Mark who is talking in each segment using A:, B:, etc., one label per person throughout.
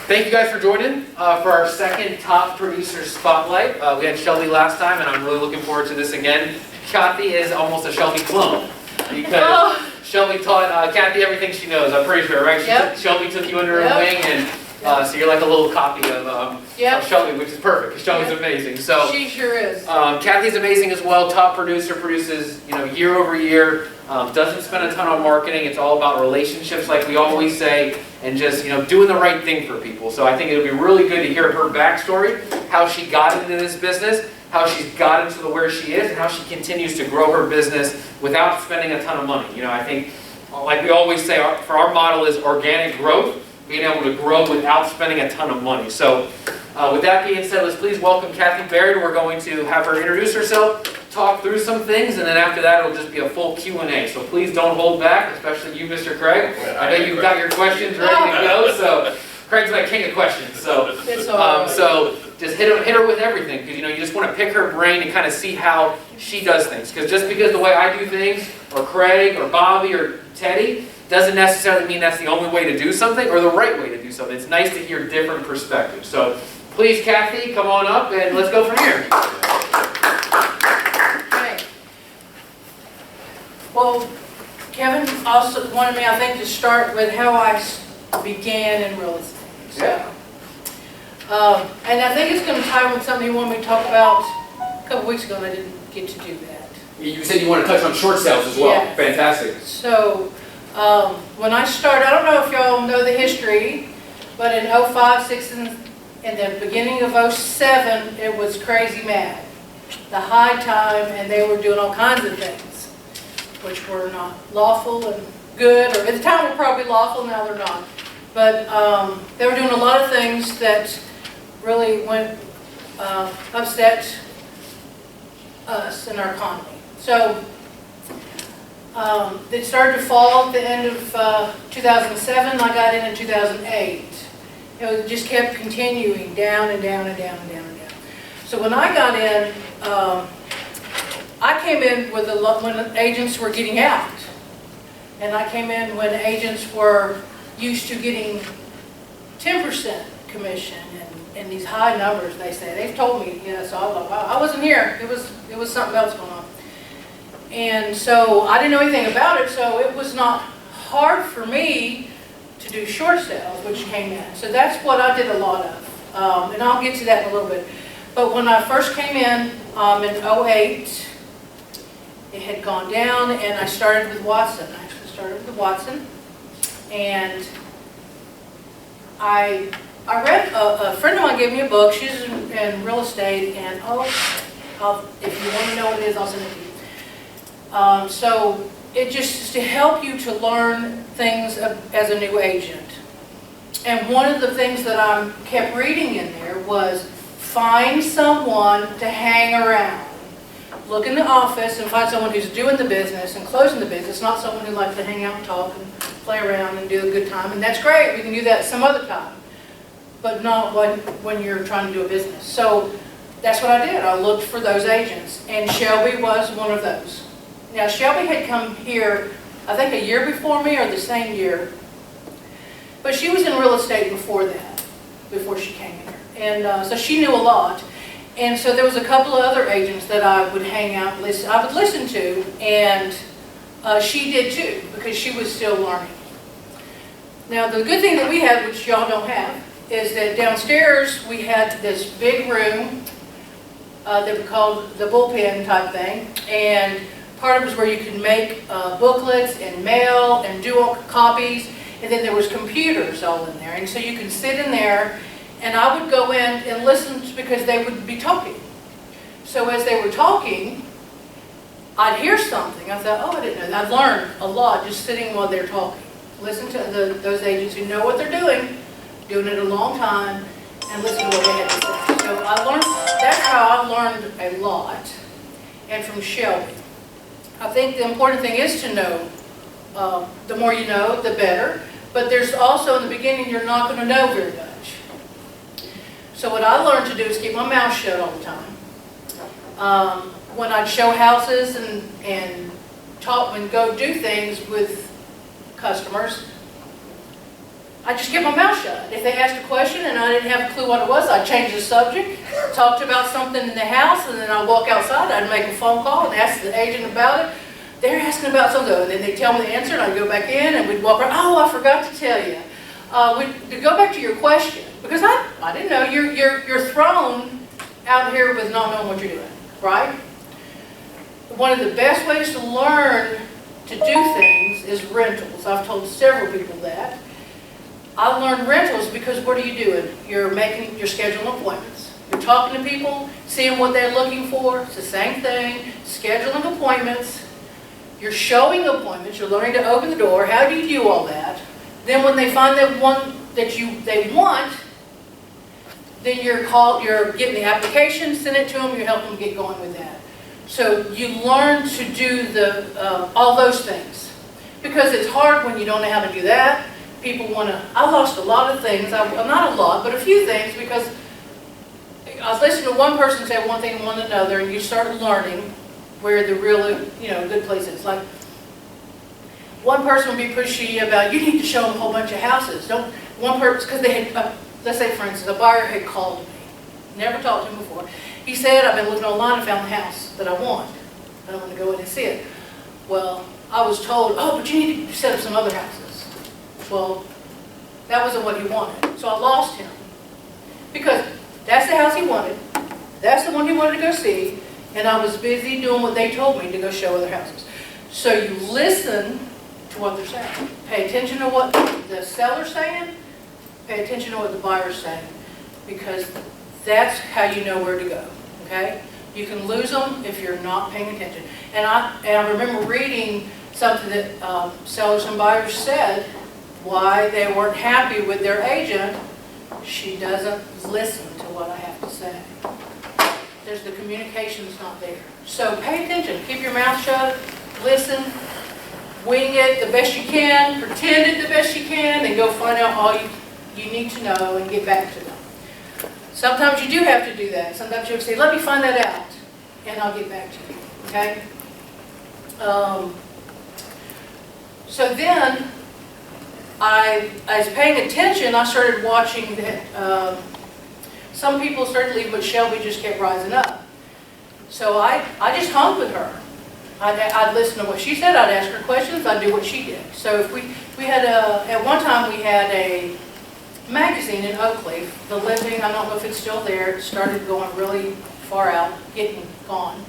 A: Thank you guys for joining for our second Top Producer Spotlight. We had Shelby last time, and I'm really looking forward to this again. Cathy is almost a Shelby clone because Shelby taught Cathy everything she knows. I'm pretty sure, right? Shelby took you under her wing, and so you're like a little copy of Shelby, which is perfect because Shelby's amazing. So
B: she sure is.
A: Cathy's amazing as well. Top producer, produces year over year. Doesn't spend a ton on marketing. It's all about relationships, like we always say, and just doing the right thing for people. So I think it'll be really good to hear her backstory, how she got into this business, how she's gotten to where she is, and how she continues to grow her business without spending a ton of money. I think, like we always say, our model is organic growth, being able to grow without spending a ton of money. So with that being said, let's please welcome Cathy Baird. We're going to have her introduce herself, talk through some things, and then after that it'll just be a full Q&A. So please don't hold back, especially you, Mr. Craig. I know you've got your questions ready to go, so Craig's like king of questions. So so just hit her with everything, because you just want to pick her brain and kind of see how she does things. Because just because the way I do things, or Craig, or Bobby, or Teddy, doesn't necessarily mean that's the only way to do something or the right way to do something. It's nice to hear different perspectives. So please, Cathy, come on up and let's go from here.
B: Okay. Well, Kevin also wanted me, I think, to start with how I began in real estate. So, and I think it's going to tie with something you wanted me to talk about a couple weeks ago, and I didn't get to do that.
A: You said you want to touch on short sales as well.
B: Yeah.
A: Fantastic.
B: So, when I started, I don't know if y'all know the history, but in 05, 06, and the beginning of 07, it was crazy mad. The high time, and they were doing all kinds of things, which were not lawful and good, or at the time were probably lawful, now they're not. But they were doing a lot of things that really went upset us and our economy. So it started to fall at the end of 2007. I got in 2008. It just kept continuing down and down and down and down and down. So when I got in, I came in with when agents were getting out. And I came in when agents were used to getting 10% commission and these high numbers, they say. They've told me, so I wasn't here. It was something else going on. And so I didn't know anything about it, so it was not hard for me to do short sales, which came in. So that's what I did a lot of. And I'll get to that in a little bit. But when I first came in 08, it had gone down, and I started with Watson. I actually started with Watson. And I read, a friend of mine gave me a book. She's in real estate, and if you want to know what it is, I'll send it to you. So it just is to help you to learn things as a new agent. And one of the things that I kept reading in there was find someone to hang around. Look in the office and find someone who's doing the business and closing the business, not someone who likes to hang out and talk and play around and do a good time. And that's great, we can do that some other time, but not when you're trying to do a business. So that's what I did. I looked for those agents, and Shelby was one of those. Now, Shelby had come here, I think a year before me or the same year, but she was in real estate before that, before she came here. And so she knew a lot. And so there was a couple of other agents that I would hang out, I would listen to, and she did too, because she was still learning. Now, the good thing that we had, which y'all don't have, is that downstairs we had this big room that we called the bullpen type thing, and part of it was where you could make booklets and mail and do all copies, and then there was computers all in there, and so you could sit in there, and I would go in and listen because they would be talking. So as they were talking, I'd hear something. I thought, I didn't know that. I'd learned a lot just sitting while they're talking. Listen to those agents who know what they're doing it a long time, and listen to what they had to say. So I learned, that's how I learned a lot, and from Shelby. I think the important thing is to know, the more you know, the better, but there's also, in the beginning, you're not going to know very much. So what I learned to do is keep my mouth shut all the time. When I'd show houses and talk and go do things with customers, I just kept my mouth shut. If they asked a question and I didn't have a clue what it was, I'd change the subject, talked about something in the house, and then I'd walk outside, I'd make a phone call and ask the agent about it. They're asking about something, and then they'd tell me the answer, and I'd go back in, and we'd walk around. Oh, I forgot to tell you. To go back to your question, because I didn't know, you're thrown out here with not knowing what you're doing, right? One of the best ways to learn to do things is rentals. I've told several people that. I learned rentals because what are you doing? You're scheduling appointments. You're talking to people, seeing what they're looking for. It's the same thing. Scheduling appointments. You're showing appointments. You're learning to open the door. How do you do all that? Then when they find that one that they want, then you're getting the application, send it to them, you help them get going with that. So you learn to do all those things. Because it's hard when you don't know how to do that. People want to, I lost a lot of things, not a lot, but a few things, because I was listening to one person say one thing and one another, and you start learning where the real, good place is. Like, one person would be pushy about, you need to show them a whole bunch of houses. One person, because they had, let's say for instance, a buyer had called me, never talked to him before. He said, I've been looking online and found the house that I want. I want to go in and see it. Well, I was told, oh, but you need to set up some other houses. Well, that wasn't what he wanted. So I lost him. Because that's the house he wanted. That's the one he wanted to go see. And I was busy doing what they told me to go show other houses. So you listen to what they're saying. Pay attention to what the seller's saying. Pay attention to what the buyer's saying. Because that's how you know where to go. Okay? You can lose them if you're not paying attention. And I remember reading something that sellers and buyers said why they weren't happy with their agent. She doesn't listen to what I have to say. The communication's not there. So pay attention. Keep your mouth shut. Listen. Wing it the best you can. Pretend it the best you can. And go find out all you need to know and get back to them. Sometimes you do have to do that. Sometimes you have to say, let me find that out. And I'll get back to you. Okay? So then, I was paying attention. I started watching that some people started leaving, but Shelby just kept rising up. So I just hung with her. I'd listen to what she said. I'd ask her questions. I'd do what she did. So if we had at one time we had a magazine in Oakleaf, The Living. I don't know if it's still there. It started going really far out, getting gone.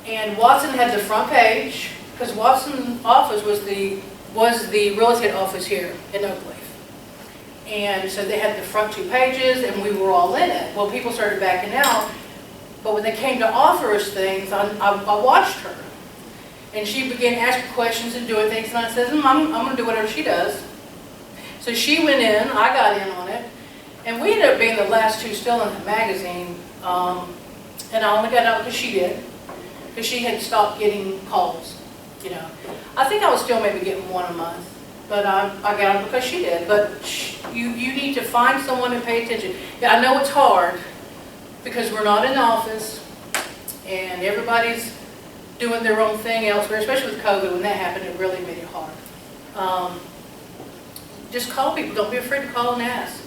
B: And Watson had the front page because Watson's office was the real estate office here in Oakleaf. And so they had the front 2 pages, and we were all in it. Well, people started backing out, but when they came to offer us things, I watched her. And she began asking questions and doing things, and I said, I'm going to do whatever she does. So she went in, I got in on it, and we ended up being the last 2 still in the magazine. And I only got out because she did, because she had stopped getting calls. I think I was still maybe getting 1 a month. But I got it because she did. But you need to find someone and pay attention. Yeah, I know it's hard because we're not in the office and everybody's doing their own thing elsewhere, especially with COVID. When that happened, it really made it hard. Just call people. Don't be afraid to call and ask.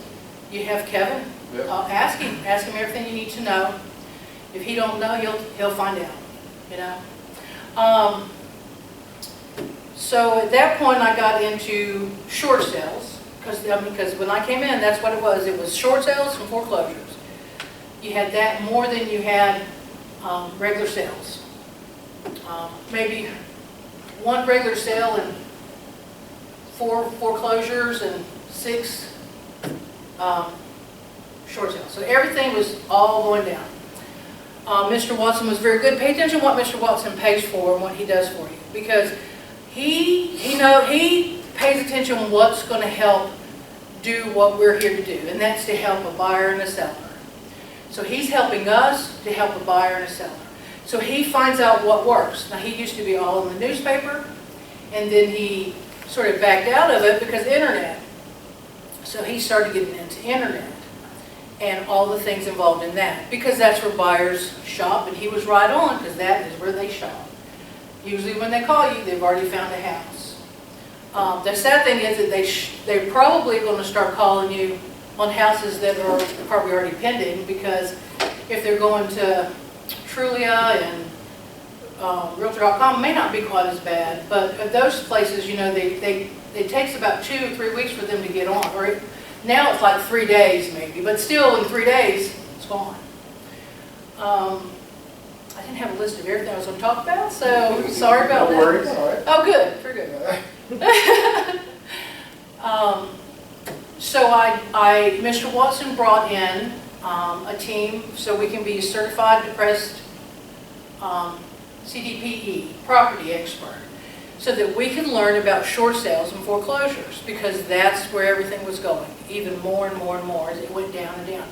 B: You have Kevin. Yep. Ask him. Ask him everything you need to know. If he don't know, he'll find out. So at that point, I got into short sales because when I came in, that's what it was. It was short sales and foreclosures. You had that more than you had regular sales. Maybe 1 regular sale and 4 foreclosures and 6 short sales. So everything was all going down. Mr. Watson was very good. Pay attention to what Mr. Watson pays for and what he does for you, because he pays attention to what's going to help do what we're here to do, and that's to help a buyer and a seller. So he's helping us to help a buyer and a seller. So he finds out what works. Now, he used to be all in the newspaper, and then he sort of backed out of it because of the internet. So he started getting into internet and all the things involved in that, because that's where buyers shop, and he was right on, because that is where they shop. Usually when they call you, they've already found a house. The sad thing is that they're probably going to start calling you on houses that are probably already pending, because if they're going to Trulia and Realtor.com, may not be quite as bad, but at those places, you know, it takes about 2 or 3 weeks for them to get on, or now it's like 3 days maybe, but still in 3 days, it's gone. I didn't have a list of everything I was going to talk about, so sorry about that.
A: No worries.
B: Oh, good, very good. So Mr. Watson brought in a team so we can be certified depressed CDPE, property expert, so that we can learn about short sales and foreclosures, because that's where everything was going, even more and more and more as it went down and down.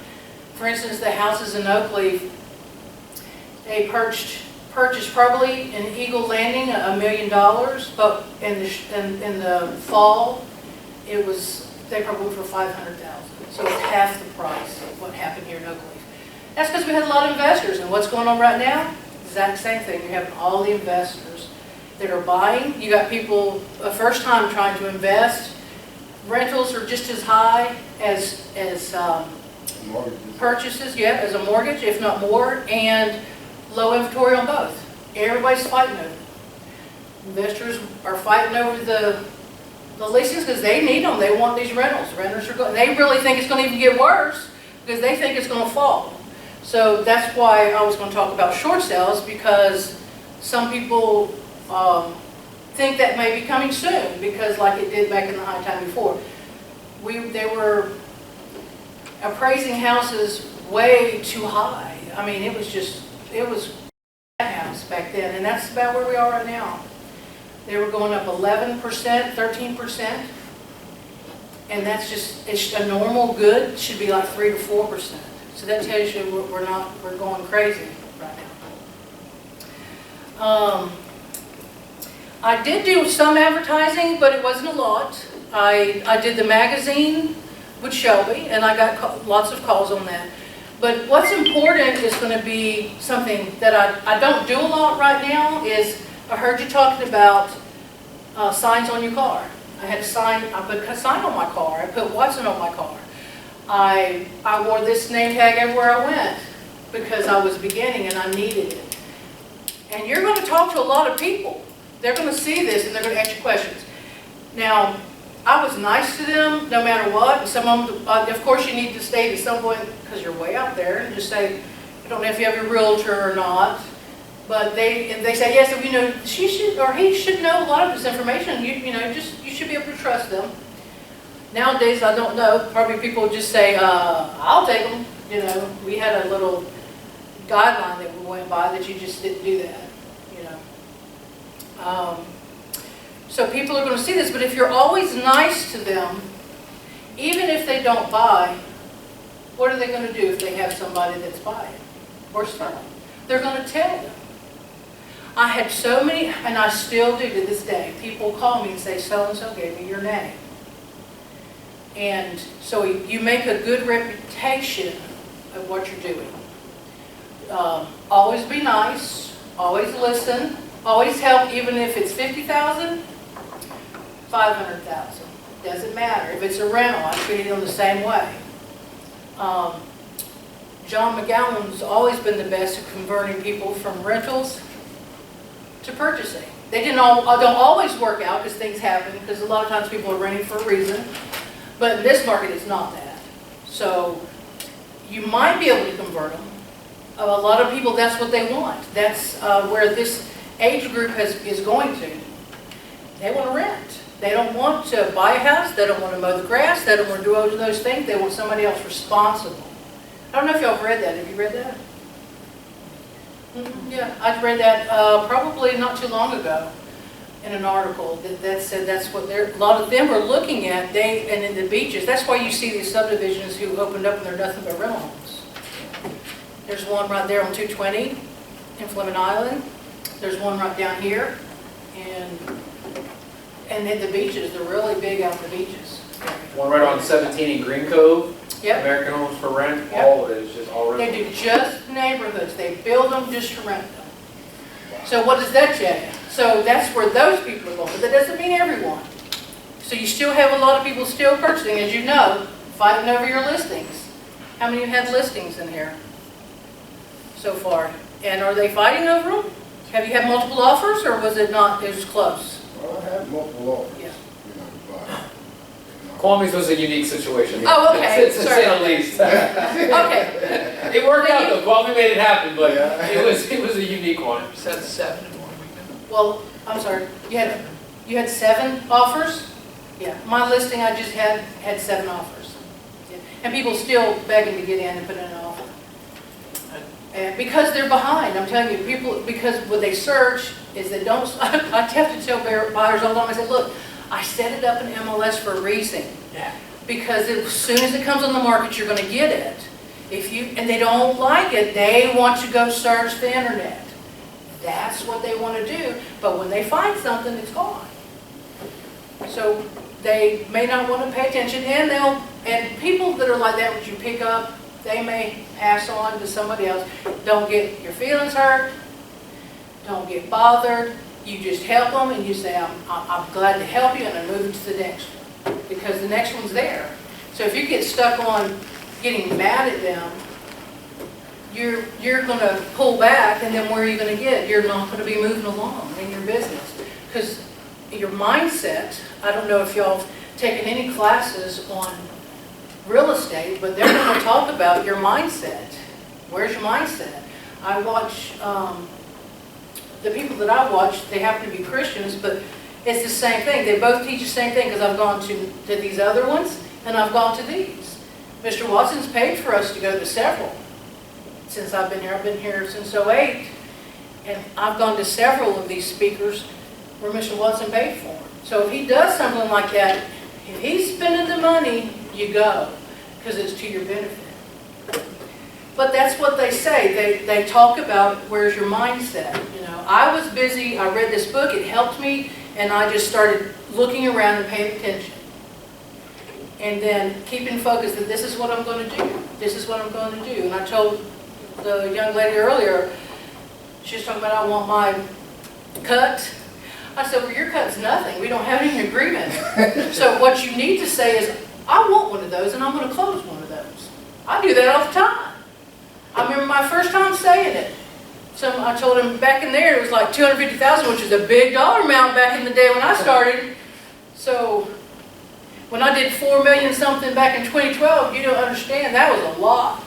B: For instance, the houses in Oakleaf, they purchased probably in Eagle Landing $1 million, but in the fall, they probably went for $500,000. So it's half the price of what happened here in Oakleaf. That's because we had a lot of investors, and what's going on right now? Exact same thing. You're having all the investors that are buying. You got people first time trying to invest. Rentals are just as high as purchases, yeah, as a mortgage, if not more, and low inventory on both. Everybody's fighting over it. Investors are fighting over the leases because they need them. They want these rentals. Renters are they really think it's going to even get worse because they think it's going to fall. So that's why I was going to talk about short sales, because some people think that may be coming soon, because like it did back in the high time before. They were appraising houses way too high. I mean, it was a house back then, and that's about where we are right now. They were going up 11%, 13%, and that's it's a normal good should be like 3 to 4%. So that tells you we're going crazy right now. I did do some advertising, but it wasn't a lot. I did the magazine with Shelby, and I got lots of calls on that. But what's important is going to be something that I don't do a lot right now is, I heard you talking about signs on your car. I had a sign, I put a sign on my car. I put Watson on my car. I wore this name tag everywhere I went because I was beginning and I needed it. And you're going to talk to a lot of people. They're going to see this and they're going to ask you questions. Now, I was nice to them no matter what. And some of them, of course, you need to stay to some point because you're way out there and just say, I don't know if you have a realtor or not. But they say, yes, you know, she should or he should know a lot of this information. You should be able to trust them. Nowadays, I don't know. Probably people just say, I'll take them. You know, we had a little guideline that we went by that you just didn't do that. You know. So people are going to see this. But if you're always nice to them, even if they don't buy, what are they going to do if they have somebody that's buying or selling? They're going to tell them. I had so many, and I still do to this day, people call me and say, so-and-so gave me your name. And so you make a good reputation of what you're doing. Always be nice, always listen, always help, even if it's $50,000, $500,000. Doesn't matter. If it's a rental, I treat them the same way. John McGowan's always been the best at converting people from rentals to purchasing. They don't always work out because things happen, because a lot of times people are renting for a reason. But in this market, it's not that. So you might be able to convert them. A lot of people, that's what they want. That's where this age group is going to. They want to rent. They don't want to buy a house. They don't want to mow the grass. They don't want to do all of those things. They want somebody else responsible. I don't know if y'all have read that. Have you read that? Yeah, I've read that probably not too long ago in an article that said that's what a lot of them are looking at. And in the beaches, that's why you see these subdivisions who opened up and they're nothing but rental homes. There's one right there on 220 in Fleming Island. There's one right down here, and at the beaches, they're really big out the beaches.
A: One right on 17 in Green Cove.
B: Yep.
A: American Homes for Rent.
B: Yep.
A: All of it is just all
B: They
A: rental.
B: do just neighborhoods. They build them just to rent them. So what does that tell you? So that's where those people are going. But that doesn't mean everyone. So you still have a lot of people still purchasing, as you know, fighting over your listings. How many of you have listings in here so far? And are they fighting over them? Have you had multiple offers, or was it not, it was close?
C: Well, I had multiple offers,
B: Yeah.
A: Kwame's was a unique situation.
B: Oh, okay.
A: To say the least.
B: Okay,
A: It worked out though, Kwame made it happen, but
C: Yeah.
A: it was a unique one.
D: You said 7 in 1 weekend.
B: well, I'm sorry, you had 7 offers? Yeah, my listing I just had 7 offers. Yeah. And people still begging to get in and put in an offer. And because they're behind, I'm telling you, people, because what they search is they don't, I have to tell buyers all the time, I say, look, I set it up in MLS for a reason.
D: Yeah.
B: Because as soon as it comes on the market, you're gonna get it. And they don't like it, they want to go search the internet. That's what they wanna do, but when they find something, it's gone. So they may not wanna pay attention, and people that are like that, which you pick up, they may pass on to somebody else. Don't get your feelings hurt, don't get bothered. You just help them and you say, I'm glad to help you, and I'm moving to the next one, because the next one's there. So if you get stuck on getting mad at them, you're gonna pull back, and then where are you gonna get? You're not gonna be moving along in your business. Because your mindset, I don't know if y'all have taken any classes on real estate, but they're gonna talk about your mindset. Where's your mindset? I watch, the people that I watch, they happen to be Christians, but it's the same thing. They both teach the same thing, because I've gone to these other ones, and I've gone to these. Mr. Watson's paid for us to go to several since I've been here. I've been here since '08, and I've gone to several of these speakers where Mr. Watson paid for them. So if he does something like that, if he's spending the money, you go, because it's to your benefit. But that's what they say. They talk about where's your mindset. You know, I was busy, I read this book, it helped me, and I just started looking around and paying attention. And then keeping focused that this is what I'm going to do. This is what I'm going to do. And I told the young lady earlier, she was talking about, I want my cut. I said, well, your cut's nothing. We don't have any agreement. So what you need to say is, I want one of those, and I'm going to close one of those. I do that all the time. I remember my first time saying it. So I told him back in there, it was like $250,000, which is a big dollar amount back in the day when I started. So when I did $4 million something back in 2012, you don't understand, that was a lot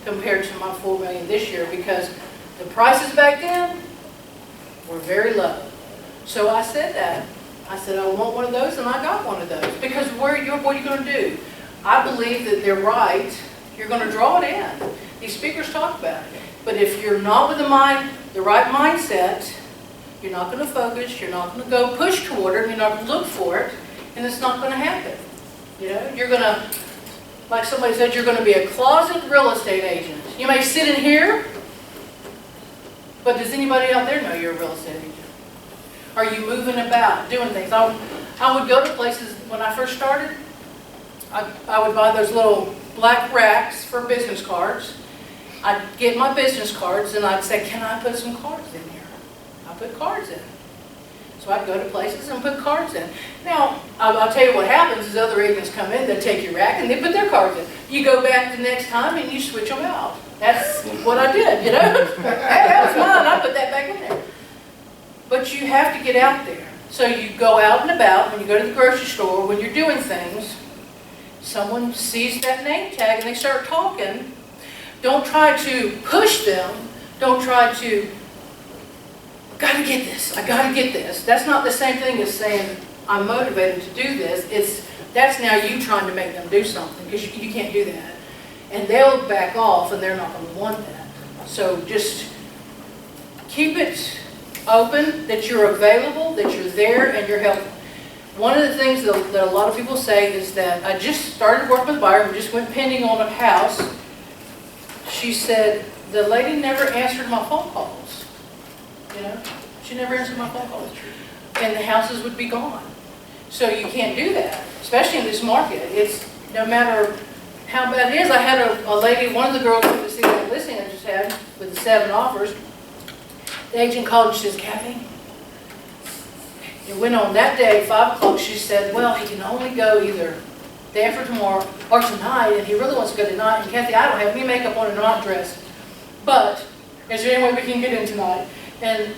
B: compared to my $4 million this year, because the prices back then were very low. So I said that. I said, I want one of those, and I got one of those. Because what are you going to do? I believe that they're right. You're going to draw it in. These speakers talk about it. But if you're not with the right mindset, you're not going to focus, you're not going to go push toward it, you're not going to look for it, and it's not going to happen. You know, you're going to, like somebody said, you're going to be a closet real estate agent. You may sit in here, but does anybody out there know you're a real estate agent? Are you moving about, doing things? I would go to places, when I first started, I would buy those little black racks for business cards. I'd get my business cards and I'd say, can I put some cards in here? I put cards in. So I'd go to places and put cards in. Now, I'll tell you what happens is other agents come in, they take your rack and they put their cards in. You go back the next time and you switch them out. That's what I did, you know? Hey, that was mine, I put that back in there. But you have to get out there. So you go out and about, when you go to the grocery store, when you're doing things, someone sees that name tag and they start talking. Don't try to push them. Don't try to, gotta get this, I gotta get this. That's not the same thing as saying, I'm motivated to do this. That's now you trying to make them do something, because you can't do that. And they'll back off and they're not gonna want that. So just keep it open, that you're available, that you're there, and you're helpful. One of the things that a lot of people say is that I just started working with a buyer, we just went pending on a house. She said, the lady never answered my phone calls. You know, she never answered my phone calls. And the houses would be gone. So you can't do that, especially in this market. It's no matter how bad it is. I had a lady, one of the girls who was see that listing I just had with the 7 offers. The agent called and she says, Cathy, It went on that day, 5 o'clock, she said, well, he can only go either day after tomorrow or tonight, and he really wants to go tonight. And Kathy, I don't have any makeup on and I'm not dressed, but is there any way we can get in tonight? And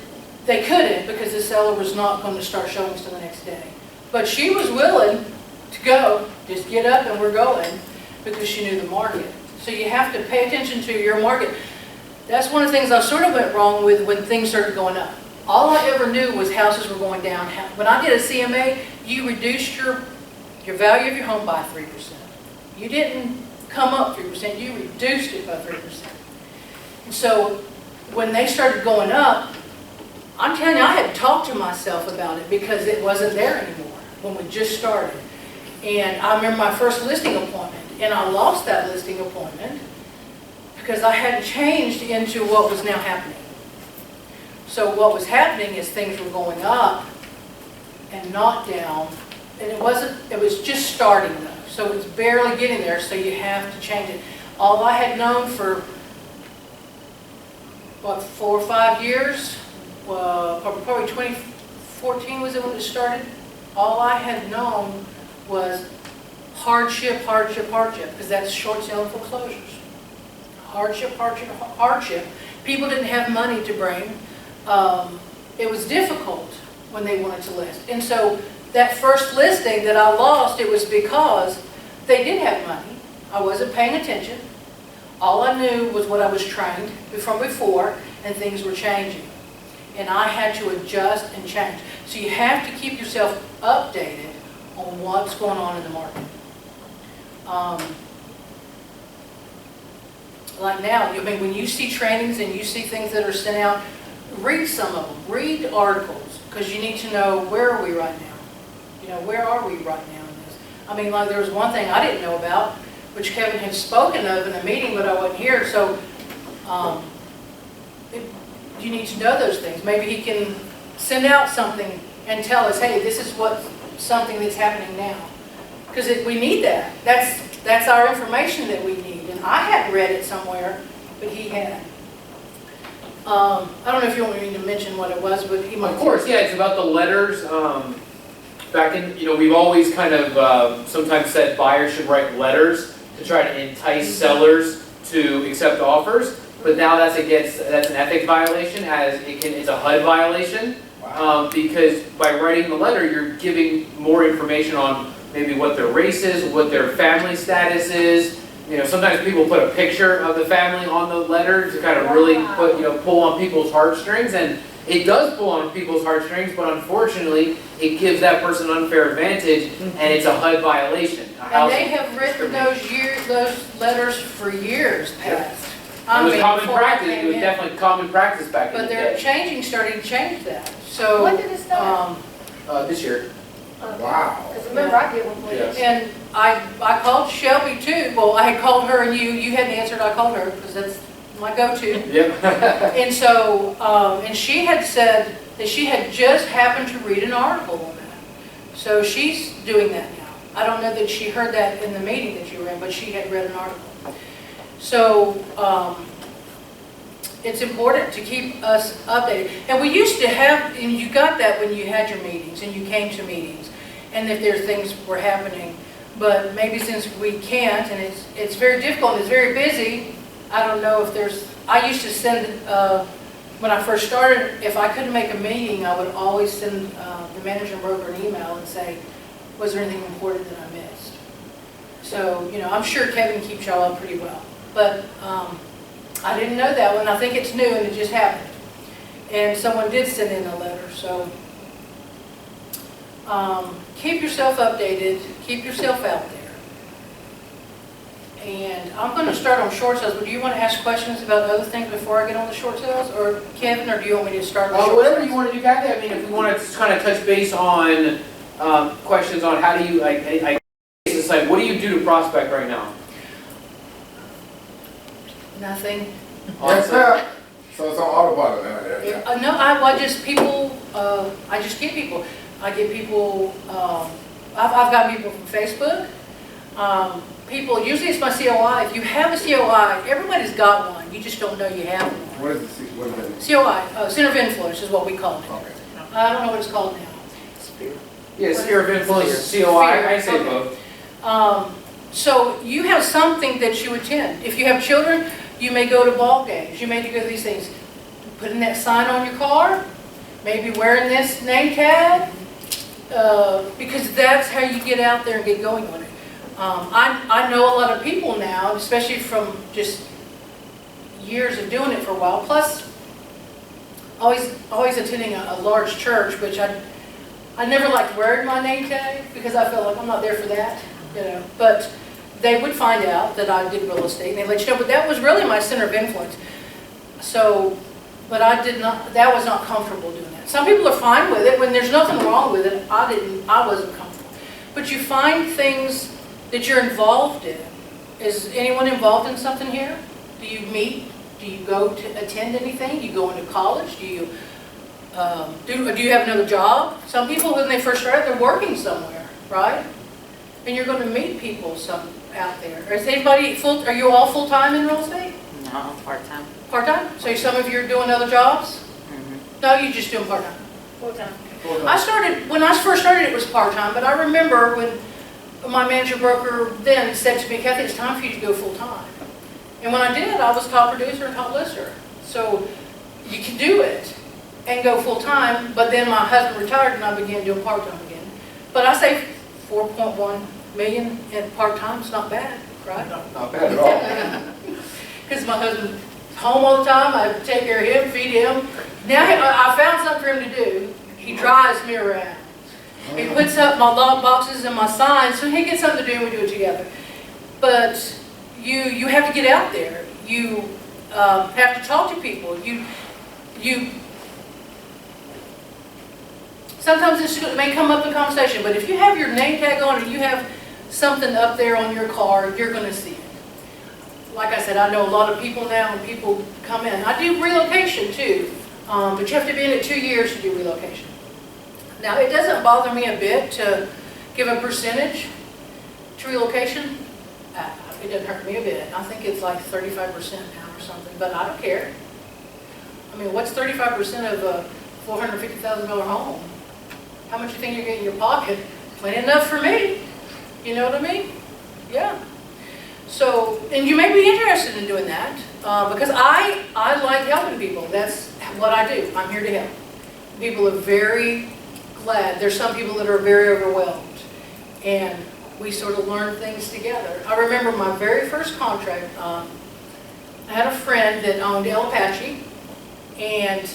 B: they couldn't because the seller was not going to start showings till the next day. But she was willing to go, just get up and we're going, because she knew the market. So you have to pay attention to your market. That's one of the things I sort of went wrong with when things started going up. All I ever knew was houses were going down. When I did a CMA, you reduced your value of your home by 3%. You didn't come up 3%, you reduced it by 3%. And so when they started going up, I'm telling you, I had talked to myself about it because it wasn't there anymore when we just started. And I remember my first listing appointment, and I lost that listing appointment because I hadn't changed into what was now happening. So what was happening is things were going up and not down, and it was just starting though. So it's barely getting there, so you have to change it. All I had known for, what, 4 or 5 years, probably 2014 was it when it started, all I had known was hardship, hardship, hardship, because that's short sale foreclosures. Hardship, hardship, hardship. People didn't have money to bring. It was difficult when they wanted to list. And so that first listing that I lost, it was because they did have money. I wasn't paying attention. All I knew was what I was trained from before, and things were changing. And I had to adjust and change. So you have to keep yourself updated on what's going on in the market. Like now, I mean, when you see trainings and you see things that are sent out, read some of them. Read articles, because you need to know, where are we right now? You know, where are we right now in this? I mean, like there was one thing I didn't know about, which Kevin had spoken of in a meeting, but I wasn't here, so you need to know those things. Maybe he can send out something and tell us, hey, this is something that's happening now. Because we need that. That's our information that we need. And I hadn't read it somewhere, but he had. I don't know if you want me to mention what it was, but he might.
A: Of course, yeah, it's about the letters. Back in, we've always kind of sometimes said buyers should write letters to try to entice sellers to accept offers. But now that's an ethics violation, as it's a HUD violation. Because by writing the letter, you're giving more information on maybe what their race is, what their family status is. Sometimes people put a picture of the family on the letter to kind of really pull on people's heartstrings, and it does pull on people's heartstrings, but unfortunately, it gives that person an unfair advantage, and it's a HUD violation.
B: And they have written those letters for years past.
A: It was common practice. It was definitely common practice back in the day.
B: But they're starting to change that. So
C: when did it start?
A: This year.
C: Wow. Because remember, I did one for you.
A: Yes.
B: And I called Shelby too. Well, I had called her and you hadn't answered. I called her because that's my go-to.
A: Yep.
B: And so, and she had said that she had just happened to read an article on that. So she's doing that now. I don't know that she heard that in the meeting that you were in, but she had read an article. So it's important to keep us updated. And we used to have, and you got that when you had your meetings and you came to meetings, and if there's things were happening. But maybe since we can't, and it's very difficult, and it's very busy, I don't know if there's, I used to send, when I first started, if I couldn't make a meeting, I would always send the manager and broker an email and say, was there anything important that I missed? So, I'm sure Kevin keeps y'all up pretty well. But I didn't know that one. I think it's new and it just happened. And someone did send in a letter, so keep yourself updated, keep yourself out there. And I'm going to start on short sales, but do you want to ask questions about other things before I get on the short sales? Or Kevin, or do you want me to start with short sales?
A: Whatever you want to do, Kathy. I mean, if we want to kind of touch base on questions on how do you, it's like, what do you do to prospect right now?
B: Nothing.
E: Yes, sir. So it's on autopilot now.
B: No, I just get people. I get people, I've got people from Facebook. People, usually it's my COI. If you have a COI, everybody's got one. You just don't know you have one.
E: What is that?
B: COI, Center of Influence is what we call it.
E: Okay.
B: I don't know what it's called now.
A: Yeah, sphere of influence, COI, I say both.
B: So you have something that you attend. If you have children, you may go to ball games, you may go to these things. Putting that sign on your car, maybe wearing this name tag, because that's how you get out there and get going on it. I know a lot of people now, especially from just years of doing it for a while, plus always attending a large church, which I never liked wearing my name tag because I felt like I'm not there for that, you know. But they would find out that I did real estate and they let you know, but that was really my center of influence. So, but that was not comfortable doing that. Some people are fine with it. When there's nothing wrong with it, I wasn't comfortable. But you find things that you're involved in. Is anyone involved in something here? Do you meet? Do you go to attend anything? Do you go into college? Do you have another job? Some people, when they first start, they're working somewhere, right? And you're going to meet people out there. Is anybody are you all full-time in real estate?
F: No, part-time.
B: Part-time? So some of you are doing other jobs?
F: Mm-hmm.
B: No, you just doing part-time?
C: Full-time.
B: When I first started, it was part-time, but I remember when my manager broker then said to me, Cathy, it's time for you to go full-time. And when I did, I was top producer and top lister. So you can do it and go full-time, but then my husband retired and I began doing part-time again. But I say 4.1 million in part-time is not bad, right?
E: Not bad at all.
B: Because my husband's home all the time, I take care of him, feed him. Now I found something for him to do. He drives me around. He puts up my log boxes and my signs, so he gets something to do and we do it together. But you have to get out there. You have to talk to people. Sometimes this may come up in conversation, but if you have your name tag on and you have something up there on your car, you're going to see it. Like I said, I know a lot of people now and people come in. I do relocation too, but you have to be in it 2 years to do relocation. Now, it doesn't bother me a bit to give a percentage to relocation. It doesn't hurt me a bit. I think it's like 35% now or something, but I don't care. I mean, what's 35% of a $450,000 home? How much you think you're getting in your pocket? Plenty enough for me. You know what I mean? Yeah. So, and you may be interested in doing that because I like helping people. That's what I do. I'm here to help. People are very glad. There's some people that are very overwhelmed, and we sort of learn things together. I remember my very first contract. I had a friend that owned El Apache, and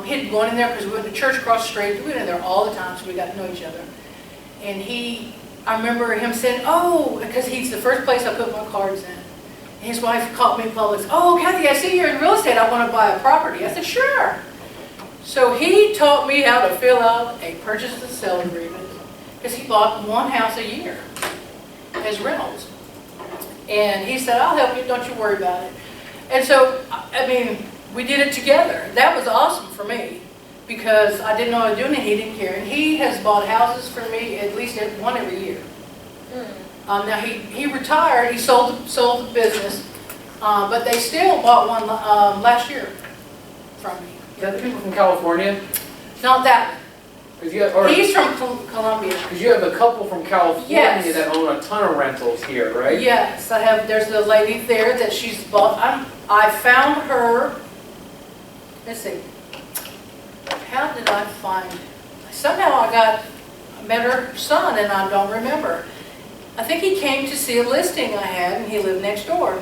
B: he'd gone in there because we went to church across the street. We went in there all the time, so we got to know each other. And I remember him saying, "Oh," because he's the first place I put my cards in. And his wife caught me in public. "Oh, Cathy, I see you're in real estate. I want to buy a property." I said, "Sure." So he taught me how to fill out a purchase and sale agreement because he bought one house a year as rentals. And he said, "I'll help you. Don't you worry about it." And so, I mean, we did it together. That was awesome for me because I didn't know what I was doing and he didn't care. And he has bought houses for me at least one every year. Now he retired. He sold the business, but they still bought one last year from me.
A: Is that the people from California?
B: Not that
A: Or,
B: one. He's from Colombia.
A: because you have a couple from California
B: Yes.
A: that own a ton of rentals here, right?
B: Yes, I have. There's the lady there that she's bought. I found her. Let's see. How did I find? Somehow I met her son, and I don't remember. I think he came to see a listing I had, and he lived next door.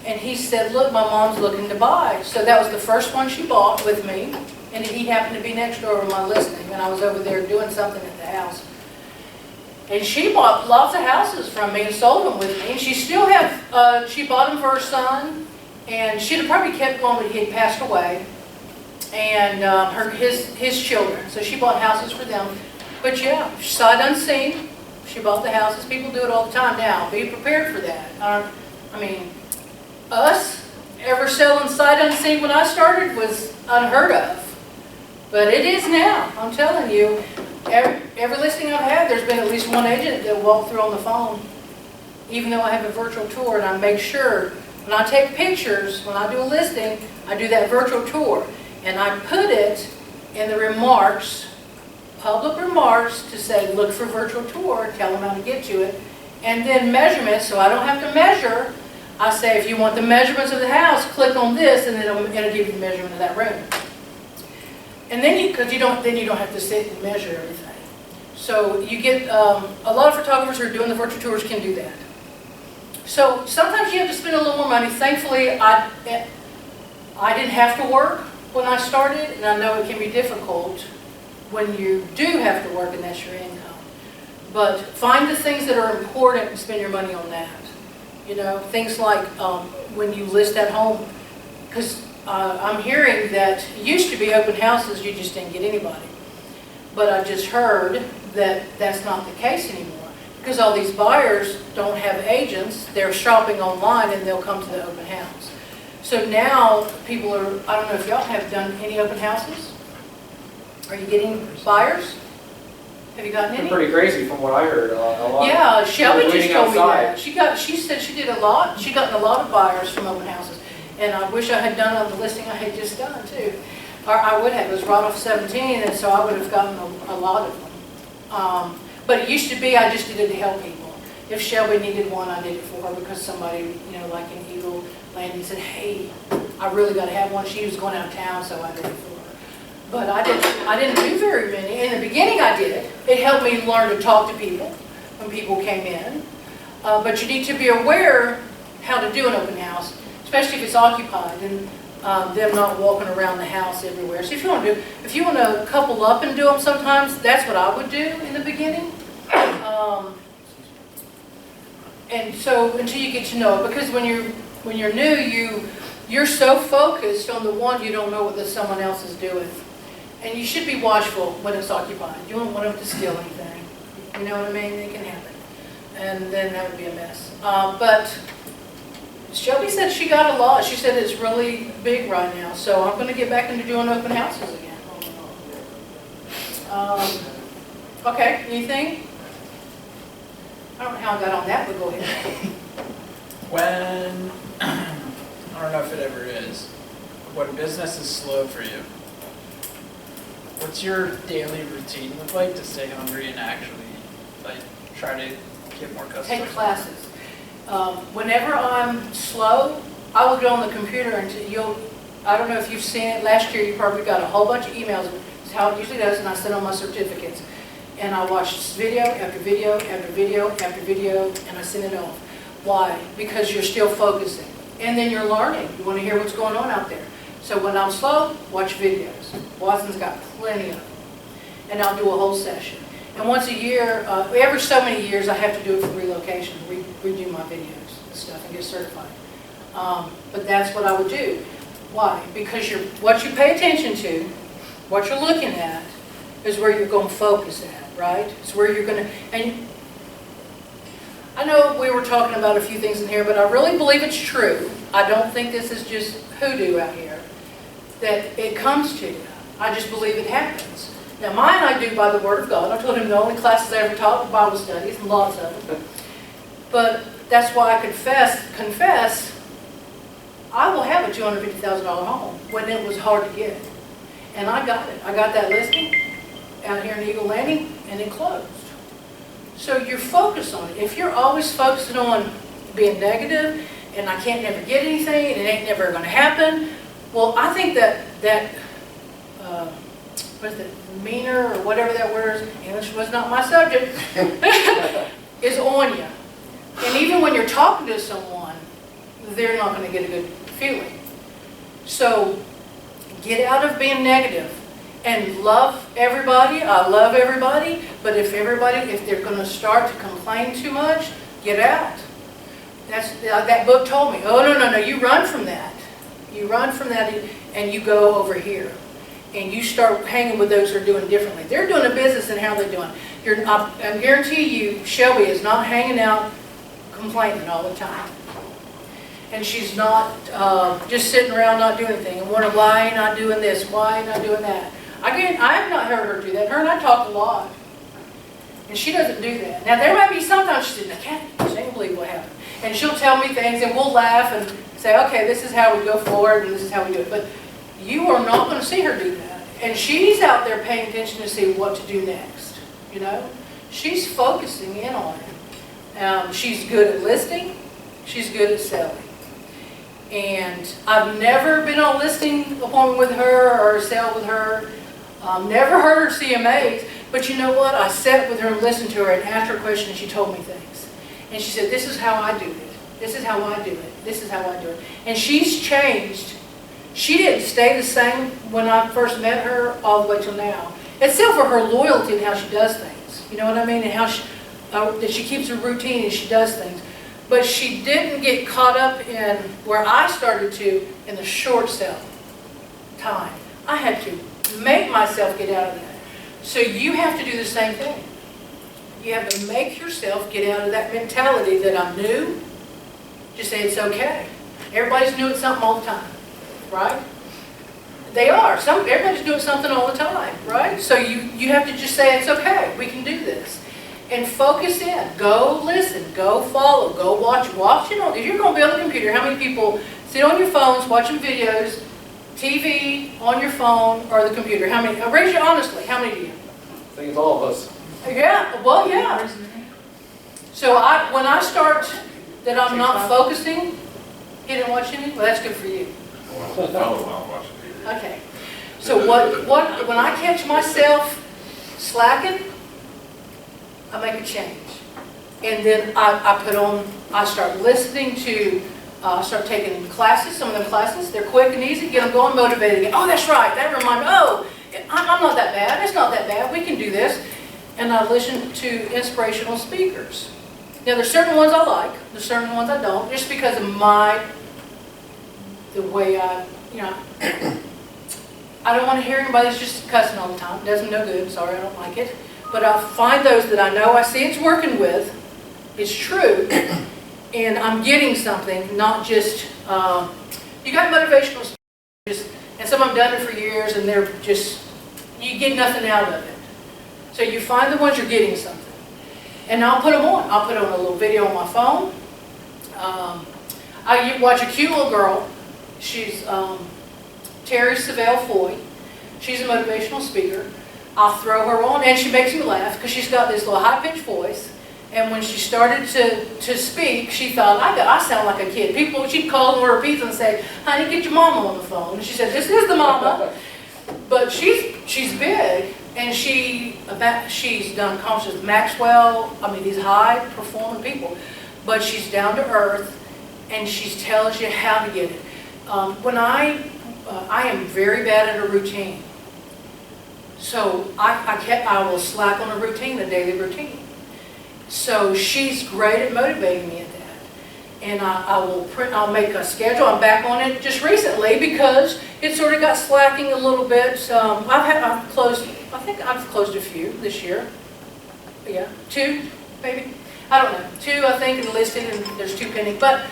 B: And he said, "Look, my mom's looking to buy." So that was the first one she bought with me, and he happened to be next door with my listing, and I was over there doing something at the house. And she bought lots of houses from me and sold them with me. And she still she bought them for her son, and she'd have probably kept one, but he had passed away. And his children. So she bought houses for them. But yeah, sight unseen. She bought the houses. People do it all the time now. Be prepared for that. I mean, us ever selling sight unseen when I started was unheard of. But it is now. I'm telling you. Every listing I've had, there's been at least one agent that walked through on the phone. Even though I have a virtual tour, and I make sure when I take pictures, when I do a listing, I do that virtual tour. And I put it in the remarks public remarks to say, look for virtual tour, tell them how to get to it, and then measurements, so I don't have to measure. I say, if you want the measurements of the house, click on this, and then it'll give you the measurement of that room. And then because you don't have to sit and measure everything. So you get, a lot of photographers who are doing the virtual tours can do that. So sometimes you have to spend a little more money. Thankfully, I didn't have to work when I started, and I know it can be difficult when you do have to work and that's your income. But find the things that are important and spend your money on that. You know, things like when you list that home, because I'm hearing that it used to be open houses, you just didn't get anybody. But I just heard that that's not the case anymore. Because all these buyers don't have agents, they're shopping online and they'll come to the open house. So now people are, I don't know if y'all have done any open houses? Are you getting buyers? Have you gotten
A: It's
B: any?
A: pretty crazy from what I heard, a lot.
B: Yeah, Shelby just
A: waiting
B: told me
A: outside.
B: that. She said she did a lot, she gotten a lot of buyers from open houses. And I wish I had done on the listing I had just done too. Or I would have, it was right off 17, and so I would have gotten a lot of them. But it used to be I just did it to help people. If Shelby needed one, I did it for her because somebody, you know, like in Eagle Landing said, hey, I really got to have one. She was going out of town, so I did it for her. But I didn't do very many. In the beginning I did. It helped me learn to talk to people when people came in. But you need to be aware how to do an open house, especially if it's occupied and them not walking around the house everywhere. So if you want to couple up and do them sometimes, that's what I would do in the beginning. And so until you get to know it, because when you're new, you're so focused on the one, you don't know what someone else is doing. And you should be watchful when it's occupied. You don't want them to steal anything. You know what I mean? It can happen. And then that would be a mess. But Shelby said she got a lot. She said it's really big right now. So I'm going to get back into doing open houses again. Okay, anything? I don't know how I got on that, but go ahead.
F: When, I don't know if it ever is, when business is slow for you, what's your daily routine look like to stay hungry and actually like try to get more customers?
B: Take classes. Whenever I'm slow, I will go on the computer and I don't know if you've seen it, last year you probably got a whole bunch of emails. It's how it usually does, and I send on my certificates. And I watch video after video after video after video, and I send it off. Why? Because you're still focusing. And then you're learning. You want to hear what's going on out there. So when I'm slow, watch videos. Watson's got plenty of them. And I'll do a whole session. And once a year, every so many years, I have to do it for relocation, redo my videos and stuff and get certified. But that's what I would do. Why? Because what you pay attention to, what you're looking at, is where you're going to focus at, right? It's where you're going to, and I know we were talking about a few things in here, but I really believe it's true. I don't think this is just hoodoo out here, that it comes to you. I just believe it happens. Now mine I do by the Word of God. I told him the only classes I ever taught were Bible studies, and lots of them. But that's why I confess, I will have a $250,000 home when it was hard to get. And I got it. I got that listing out here in Eagle Landing, and it closed. So you're focused on it. If you're always focusing on being negative, and I can't never get anything, and it ain't never going to happen, well, I think that what is it, meaner, or whatever that word is, English was not my subject, is on you. And even when you're talking to someone, they're not going to get a good feeling. So get out of being negative and love everybody. I love everybody, but if they're going to start to complain too much, get out. That book told me, oh, no, you run from that. You run from that and you go over here. And you start hanging with those who are doing differently. They're doing a business and how they're doing. I guarantee you, Shelby is not hanging out complaining all the time. And she's not just sitting around not doing anything and wondering why ain't I doing this, why ain't I doing that. I have not heard her do that. Her and I talk a lot. And she doesn't do that. Now there might be sometimes she says, Cathy, she can't believe what happened. And she'll tell me things and we'll laugh and say, okay, this is how we go forward and this is how we do it. But you are not going to see her do that. And she's out there paying attention to see what to do next, you know? She's focusing in on it. She's good at listing, she's good at selling. And I've never been on a listing appointment with her or a sale with her. Never heard her CMAs, but you know what? I sat with her and listened to her and asked her a question and she told me things. And she said, this is how I do it. This is how I do it. This is how I do it. And she's changed. She didn't stay the same when I first met her all the way till now. Except for her loyalty and how she does things. You know what I mean? And how she, that she keeps a routine and she does things. But she didn't get caught up in where I started to in the short sell time. I had to make myself get out of that. So you have to do the same thing. You have to make yourself get out of that mentality that I'm new. Just say it's okay. Everybody's new at something all the time, right? They are. Everybody's doing something all the time, right? So you have to just say it's okay. We can do this. And focus in. Go listen. Go follow. Go watch. Watch it on. If you're going to be on the computer, how many people sit on your phones watching videos, TV, on your phone, or the computer? How many? Raise you honestly. How many do you?
A: I think it's all of us.
B: Yeah. Well, yeah. So when I start that I'm not focusing, you didn't watch any? Well, that's good for you. Okay. So when I catch myself slacking, I make a change. And then I start listening to, start taking classes, some of them classes. They're quick and easy, get them going, motivated again. Oh, that's right, that reminds me, oh, I'm not that bad, it's not that bad, we can do this. And I listen to inspirational speakers. Now, there's certain ones I like, there's certain ones I don't, just because of the way I, you know, I don't want to hear anybody that's just cussing all the time. It does me no good, sorry, I don't like it. But I'll find those that I know I see it's working with, it's true, and I'm getting something, not just, you got motivational speakers, and some of them done it for years, and they're just, you get nothing out of it. So you find the ones you're getting something. And I'll put them on. I'll put on a little video on my phone. I watch a cute little girl. She's Terry Savelle Foy. She's a motivational speaker. I'll throw her on, and she makes me laugh because she's got this little high-pitched voice. And when she started to speak, she thought, I sound like a kid. People, she'd call and order pizza and say, honey, get your mama on the phone. And she said, this is the mama. But she's big, and she's done concerts with Maxwell, I mean, these high-performing people. But she's down to earth, and she tells you how to get it. When I am very bad at a routine. So I will slack on a routine, a daily routine. So she's great at motivating me at that. And I'll make a schedule. I'm back on it just recently because it sort of got slacking a little bit. So I think I've closed a few this year. Yeah, 2 maybe. I don't know. 2 I think and listed, and there's 2 pending. But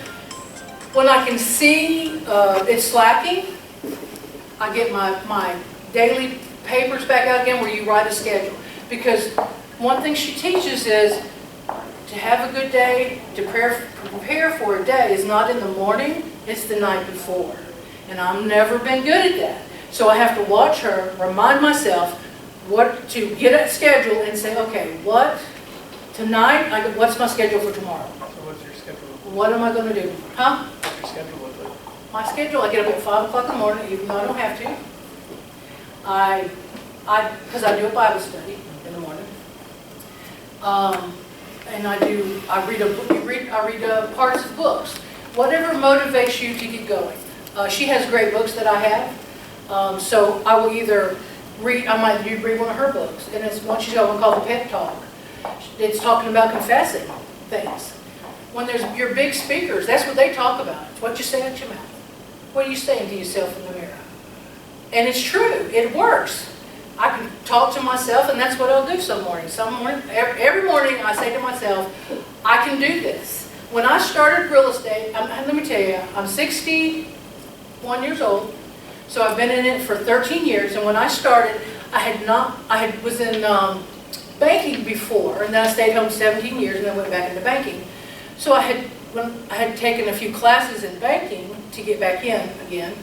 B: when I can see it's slacking, I get my daily papers back out again where you write a schedule. Because one thing she teaches is to have a good day, to prepare for a day is not in the morning, it's the night before. And I've never been good at that. So I have to watch her, remind myself to get a schedule and say, okay, what's my schedule for tomorrow?
F: So what's your schedule?
B: What am I going to do? Huh?
F: What's your schedule look like?
B: My schedule, I get up at 5 o'clock in the morning, even though I don't have to. Because I do a Bible study in the morning. And I read parts of books. Whatever motivates you to get going. She has great books that I have. So I will either I might read one of her books. And it's one she's got one called The Pep Talk. It's talking about confessing things. When there's your big speakers, that's what they talk about. It's what you say out your mouth. What are you saying to yourself in the mirror? And it's true. It works. I can talk to myself, and that's what I'll do some morning. Every morning I say to myself, I can do this. When I started real estate, let me tell you, I'm 61 years old, so I've been in it for 13 years. And when I started, I was in banking before, and then I stayed home 17 years, and then went back into banking. So I had taken a few classes in banking to get back in again.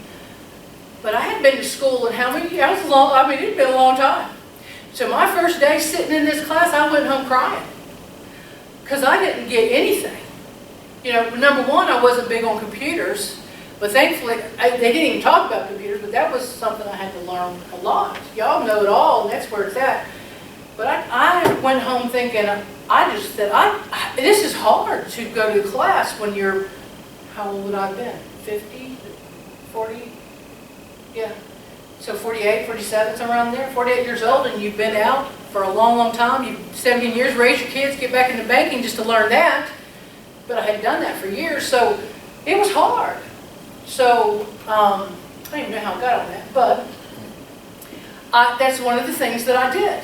B: But I had been to school and how many, that was long, I mean, it'd been a long time. So my first day sitting in this class, I went home crying. Because I didn't get anything. You know, number one, I wasn't big on computers. But thankfully, they didn't even talk about computers, but that was something I had to learn a lot. Y'all know it all, and that's where it's at. But I went home thinking, I just said, this is hard to go to class when you're, how old would I have been? 50, 40? Yeah. So 48, 47, somewhere around there. 48 years old, and you've been out for a long, long time. You've 17 years, raised your kids, get back into banking just to learn that. But I had done that for years, so it was hard. So, I don't even know how I got on that, but that's one of the things that I did.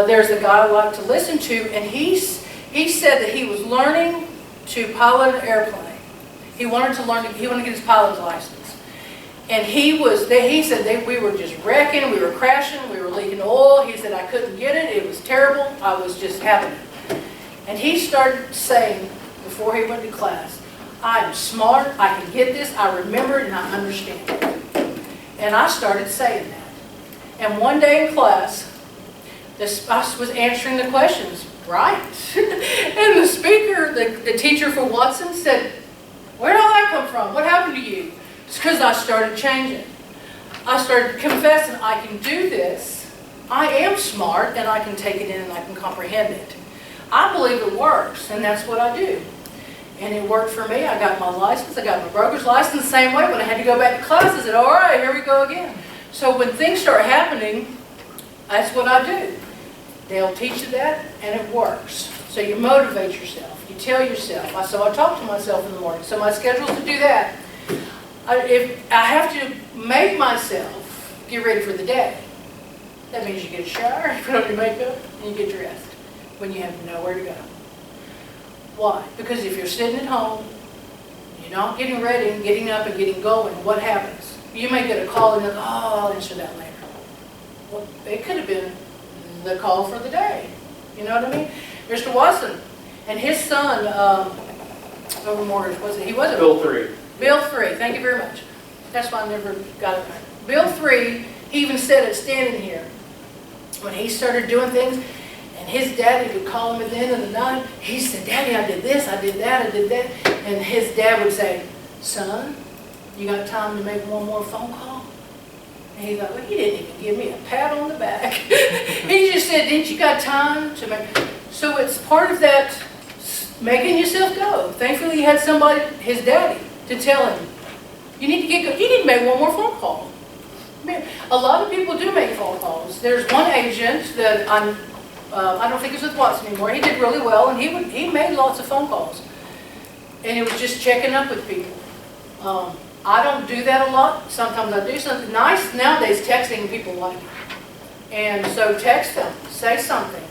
B: There's a guy I like to listen to, and he said that he was learning to pilot an airplane. He wanted to get his pilot's license. And he said we were just wrecking, we were crashing, we were leaking oil. He said I couldn't get it, it was terrible, I was just having it. And he started saying, before he went to class, I'm smart, I can get this, I remember it, and I understand it. And I started saying that. And one day in class, I was answering the questions, right? And the speaker, the teacher for Watson said, where did all that come from? What happened to you? It's because I started changing. I started confessing, I can do this, I am smart, and I can take it in and I can comprehend it. I believe it works, and that's what I do. And it worked for me. I got my license. I got my broker's license the same way. When I had to go back to class, I said, all right, here we go again. So when things start happening, that's what I do. They'll teach you that, and it works. So you motivate yourself. You tell yourself. So I talk to myself in the morning. So my schedule is to do that. If I have to make myself get ready for the day, that means you get a shower, you put on your makeup, and you get dressed when you have nowhere to go. Why? Because if you're sitting at home, you're not getting ready and getting up and getting going, what happens? You may get a call and go, oh, I'll answer that later. Well, it could have been the call for the day. You know what I mean? Mr. Watson and his son, over mortgage, he wasn't.
A: Bill 3.
B: Bill 3, thank you very much. That's why I never got it right. Bill 3, he even said it standing here. When he started doing things, and his daddy would call him at the end of the night. He said, Daddy, I did this, I did that, I did that. And his dad would say, son, you got time to make one more phone call? And he thought, well, he didn't even give me a pat on the back. He just said, didn't you got time to make... So it's part of that making yourself go. Thankfully, he had somebody, his daddy, to tell him, you need to get good. He didn't make one more phone call. I mean, a lot of people do make phone calls. There's one agent that I don't think he's with Watson anymore. He did really well, and he made lots of phone calls. And it was just checking up with people. I don't do that a lot. Sometimes I do something nice. Nowadays, texting people like it. And so text them. Say something.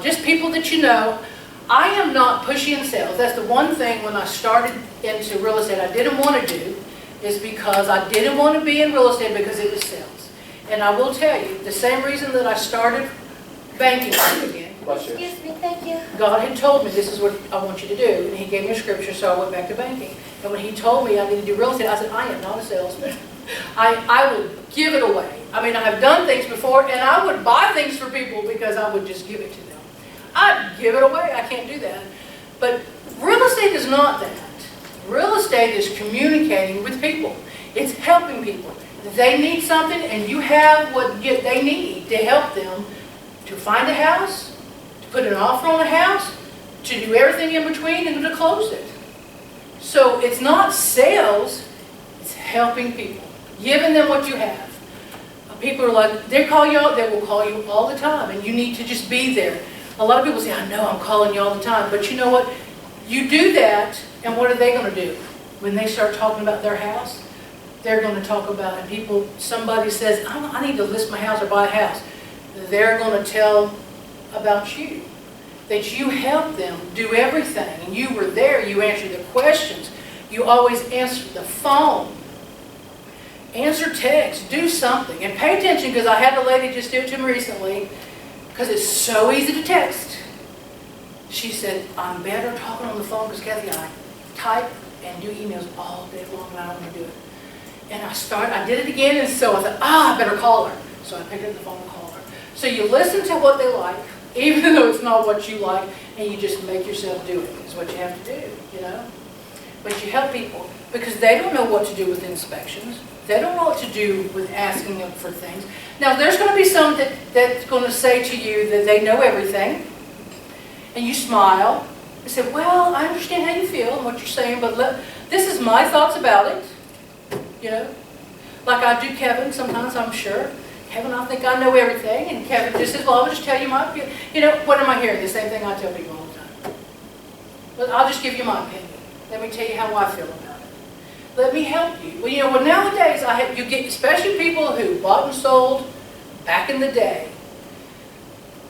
B: Just people that you know. I am not pushy in sales. That's the one thing when I started into real estate I didn't want to do, is because I didn't want to be in real estate because it was sales. And I will tell you, the same reason that I started banking again.
C: Excuse me, thank you.
B: God had told me this is what I want you to do, and He gave me a scripture, so I went back to banking. And when He told me I need to do real estate, I said, I am not a salesman. I will give it away. I mean, I have done things before, and I would buy things for people because I would just give it to them. I'd give it away. I can't do that. But real estate is not that. Real estate is communicating with people. It's helping people. They need something, and you have what they need to help them to find a house, to put an offer on a house, to do everything in between, and to close it. So it's not sales, it's helping people, giving them what you have. People are like, they will call you all the time, and you need to just be there. A lot of people say, I know I'm calling you all the time, but you know what? You do that, and what are they going to do? When they start talking about their house, they're going to talk about it. Somebody says, I need to list my house or buy a house. They're going to tell about you. That you helped them do everything. And you were there. You answered the questions. You always answered the phone. Answer text. Do something. And pay attention, because I had a lady just do it to me recently, because it's so easy to text. She said, I'm better talking on the phone because, Cathy, I type and do emails all day long and I don't want to do it. And I did it again, and so I thought, I better call her. So I picked up the phone and called her. So you listen to what they like, even though it's not what you like, and you just make yourself do it, is what you have to do, you know? But you help people, because they don't know what to do with inspections. They don't know what to do with asking them for things. Now, there's going to be some that's going to say to you that they know everything, and you smile. You say, well, I understand how you feel and what you're saying, but this is my thoughts about it, you know? Like I do Kevin sometimes, I'm sure. Kevin, I think I know everything, and Kevin just says, well, I'll just tell you my opinion. You know, what am I hearing? The same thing I tell people all the time. But I'll just give you my opinion. Let me tell you how I feel about it. Let me help you. Well, you know, nowadays, you get, especially people who bought and sold back in the day,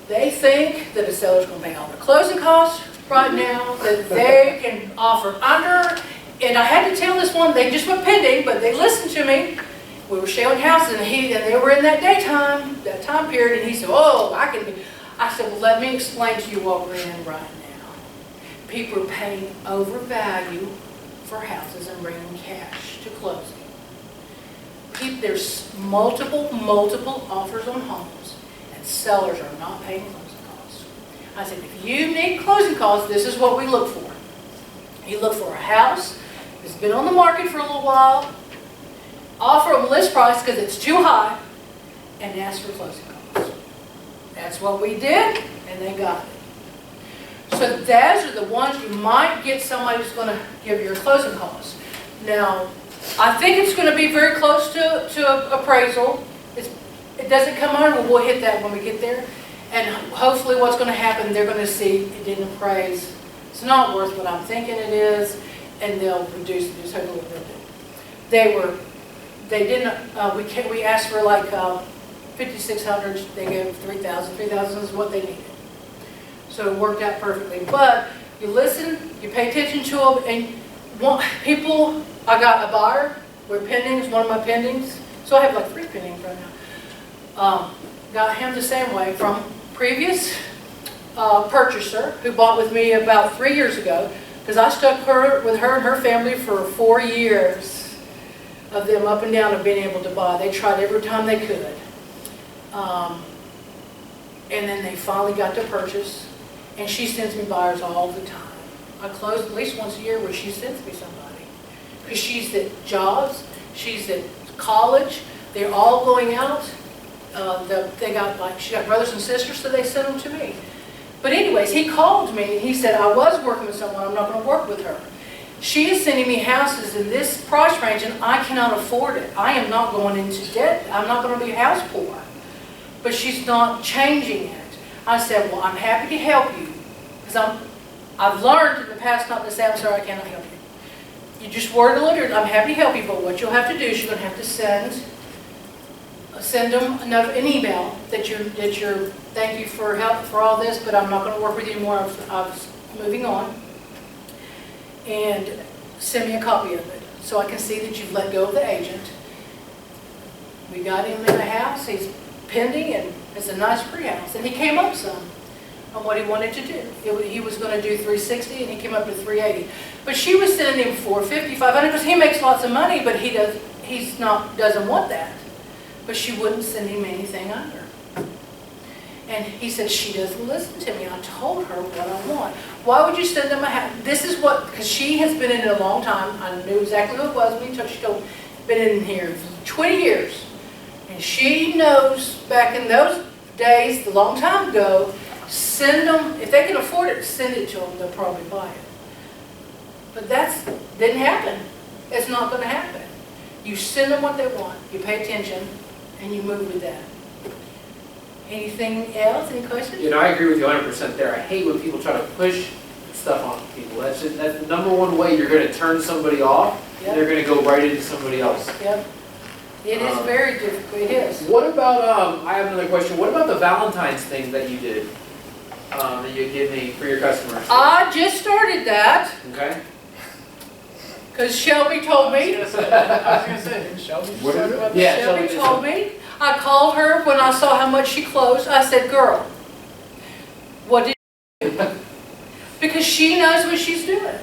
B: they think that a seller's going to pay all their closing costs right now, that they can offer under, and I had to tell this one, they just went pending, but they listened to me. We were showing houses, and they were in that time period, and he said, oh, I can be. I said, well, let me explain to you what we're in right now. People are paying over value for houses and bringing cash to closing. There's multiple offers on homes, and sellers are not paying closing costs. I said, if you need closing costs, this is what we look for. You look for a house that's been on the market for a little while, offer them list price because it's too high, and ask for closing costs. That's what we did, and they got it. So those are the ones you might get somebody who's going to give you a closing costs. Now, I think it's going to be very close to appraisal. It doesn't come under, we'll hit that when we get there. And hopefully what's going to happen, they're going to see it didn't appraise. It's not worth what I'm thinking it is, and they'll reduce it, just hopefully what they'll do. They didn't, we asked for like 5,600, they gave 3,000. 3,000 is what they needed. So it worked out perfectly. But you listen, you pay attention to them, and people, I got a buyer, we're pendings, one of my pendings, so I have like 3 pendings right now. Got him the same way from previous purchaser who bought with me about 3 years ago, because I stuck with her and her family for 4 years of them up and down of being able to buy. They tried every time they could. And then they finally got to purchase, and she sends me buyers all the time. I close at least once a year where she sends me somebody. Because she's at jobs, she's at college, they're all going out. She got brothers and sisters, so they sent them to me. But anyways, he called me and he said, I was working with someone, I'm not going to work with her. She is sending me houses in this price range and I cannot afford it. I am not going into debt. I'm not going to be house poor. But she's not changing it. I said, well, I'm happy to help you. Because I've learned in the past not to say, I'm sorry, I cannot help you. You just word a little, I'm happy to help you, but what you'll have to do is you're going to have to send them an email that you're thank you for help for all this, but I'm not going to work with you anymore. I'm moving on. And send me a copy of it so I can see that you've let go of the agent. We got him in a house. He's pending, and it's a nice pretty house. And he came up some on what he wanted to do. He was going to do 360, and he came up to 380. But she was sending him 450, 500 because he makes lots of money, but doesn't want that. But she wouldn't send him anything under. And he said, she doesn't listen to me. I told her what I want. Why would you send them a house? This is what, because she has been in it a long time. I knew exactly who it was when she told me. Been in here 20 years. And she knows back in those days, a long time ago, send them, if they can afford it, send it to them, they'll probably buy it. But that didn't happen. It's not going to happen. You send them what they want, you pay attention, and you move with that. Anything else? Any questions?
A: You know, I agree with you 100% there. I hate when people try to push stuff on people. That's the number one way you're going to turn somebody off.
B: Yep.
A: They're going to go right into somebody else.
B: Yep. It is very difficult. It is.
A: What about, I have another question. What about the Valentine's thing that you did? That you give me for your customers?
B: I just started that
A: Okay.
B: because Shelby told me.
F: I was gonna say, didn't Shelby
E: What is
F: start
E: it?
F: about
A: Yeah,
F: this?
B: Shelby
A: Shelby
B: told me. I called her when I saw how much she closed. I said, girl, what did you do? Because she knows what she's doing.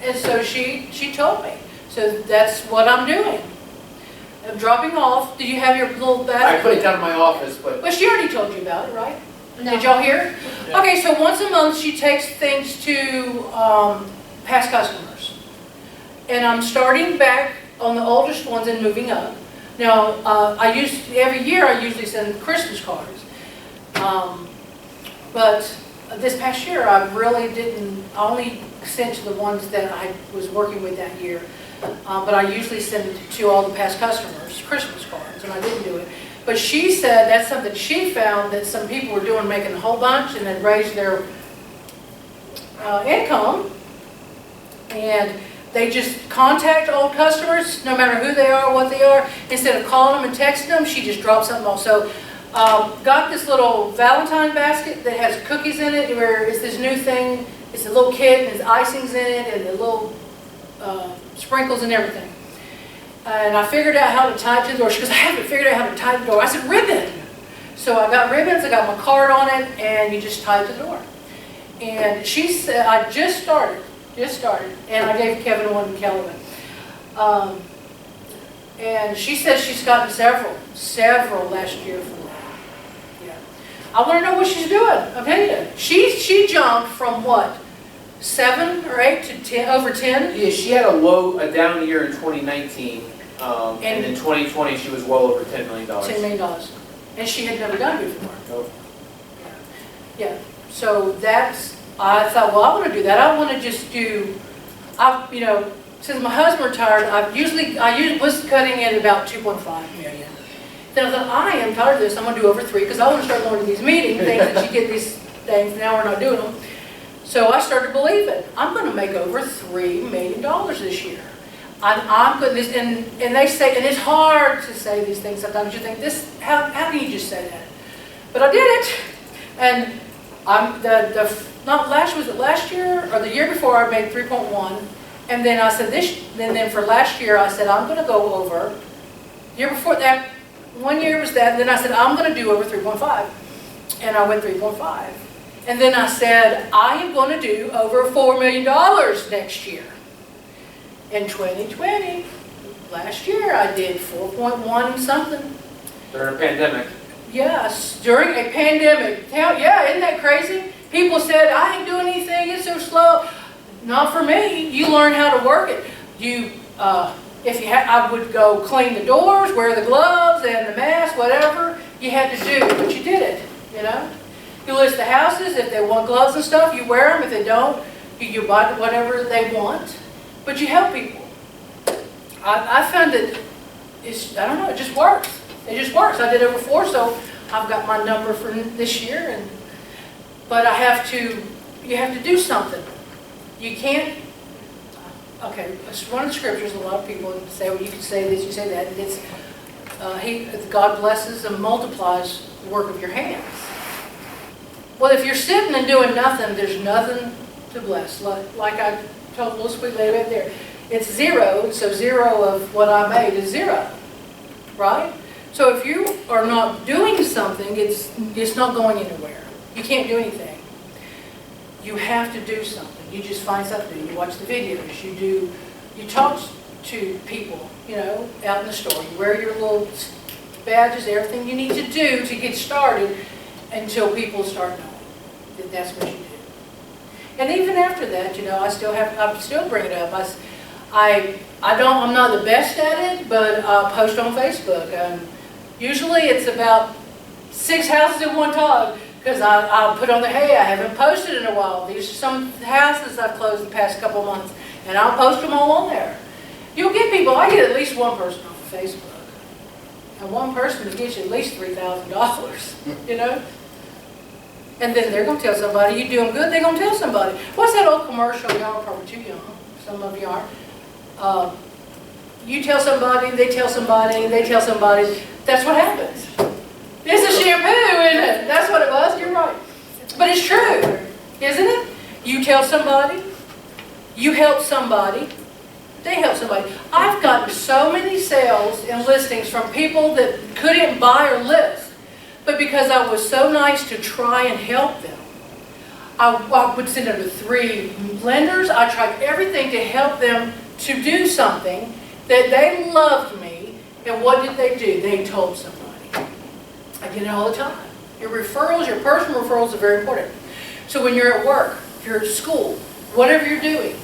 B: And so she told me. So that's what I'm doing. of dropping off. Do you have your little
A: I
B: bag?
A: put it down in my office, but
B: Well, she already told you about it, right?
C: No.
B: Did y'all hear?
F: Yeah.
B: Okay, so once a month, she takes things to past customers. And I'm starting back on the oldest ones and moving up. Now, every year I usually send Christmas cards. But this past year, I really didn't, I only sent to the ones that I was working with that year. But I usually send to all the past customers Christmas cards, and I didn't do it. But she said that's something she found that some people were doing, making a whole bunch and then raised their income. And they just contact old customers, no matter who they are, what they are. Instead of calling them and texting them, she just dropped something off. So got this little Valentine basket that has cookies in it, where it's this new thing. It's a little kit, and there's icings in it, and the little sprinkles and everything. And I figured out how to tie it to the door. She goes, I haven't figured out how to tie the door. I said, ribbon. So I got ribbons, I got my card on it, and you just tie it to the door. And she said, I just started, and I gave Kevin one and Kelly one. And she says she's gotten several last year from that. Yeah. I want to know what she's doing. I'm telling you. She jumped from what? 7 or 8 to 10, over 10?
A: yeah, she had a down year in 2019, and in 2020 she was well over $10 million.
B: $10 million. And she had never done it before.
A: Nope.
B: Yeah. So I thought, well, I want to do that. I want to just do, since my husband retired, I was cutting in about 2.5 million. Then I thought, I am tired of this. I'm going to do over 3 because I want to start going to these meeting things that you get these things. Now we're not doing them. So I started believing, I'm going to make over $3 million this year. I'm good. And they say, and it's hard to say these things sometimes. You think, how can you just say that? But I did it. And was it last year or the year before I made 3.1. And then I said then for last year I said, I'm going to go over. Year before that, 1 year was that. And then I said, I'm going to do over 3.5. And I went 3.5. And then I said, I am going to do over $4 million next year. In 2020, last year, I did 4.1 something.
A: During a pandemic.
B: Yes, during a pandemic. Yeah, isn't that crazy? People said, I ain't doing anything, it's so slow. Not for me. You learn how to work it. I would go clean the doors, wear the gloves and the mask, whatever you had to do, but you did it, You list the houses, if they want gloves and stuff, you wear them. If they don't, you buy whatever they want. But you help people. I found that it just works. It just works. I did over 4, so I've got my number for this year. But you have to do something. You can't, okay, it's one of the scriptures, a lot of people say, well, you can say this, you say that. And it's, God blesses and multiplies the work of your hands. Well, if you're sitting and doing nothing, there's nothing to bless. Like I told a little sweet lady right there, it's 0, so 0 of what I made is 0, right? So if you are not doing something, it's not going anywhere. You can't do anything. You have to do something. You just find something to do. You watch the videos. You talk to people, out in the store. You wear your little badges, everything you need to do to get started until people start knowing that that's what you do. And even after that, I still bring it up. I'm not the best at it, but I post on Facebook. Usually it's about 6 houses at one time, because I'll put on the, hey, I haven't posted in a while. These are some houses I've closed the past couple of months, and I'll post them all on there. You'll get people, I get at least one person off of Facebook. And one person will get you at least $3,000, And then they're going to tell somebody, you do them good, they're going to tell somebody. What's that old commercial? Y'all are probably too young. Some of you aren't. You tell somebody, they tell somebody, they tell somebody. That's what happens. It's a shampoo, isn't it? That's what it was. You're right. But it's true, isn't it? You tell somebody, you help somebody, they help somebody. I've gotten so many sales and listings from people that couldn't buy or list. But because I was so nice to try and help them, I would send them to 3 lenders. I tried everything to help them to do something that they loved me And what did they do? They told somebody. I get it all the time. Your referrals, your personal referrals are very important. So when you're at work, if you're at school, whatever you're doing,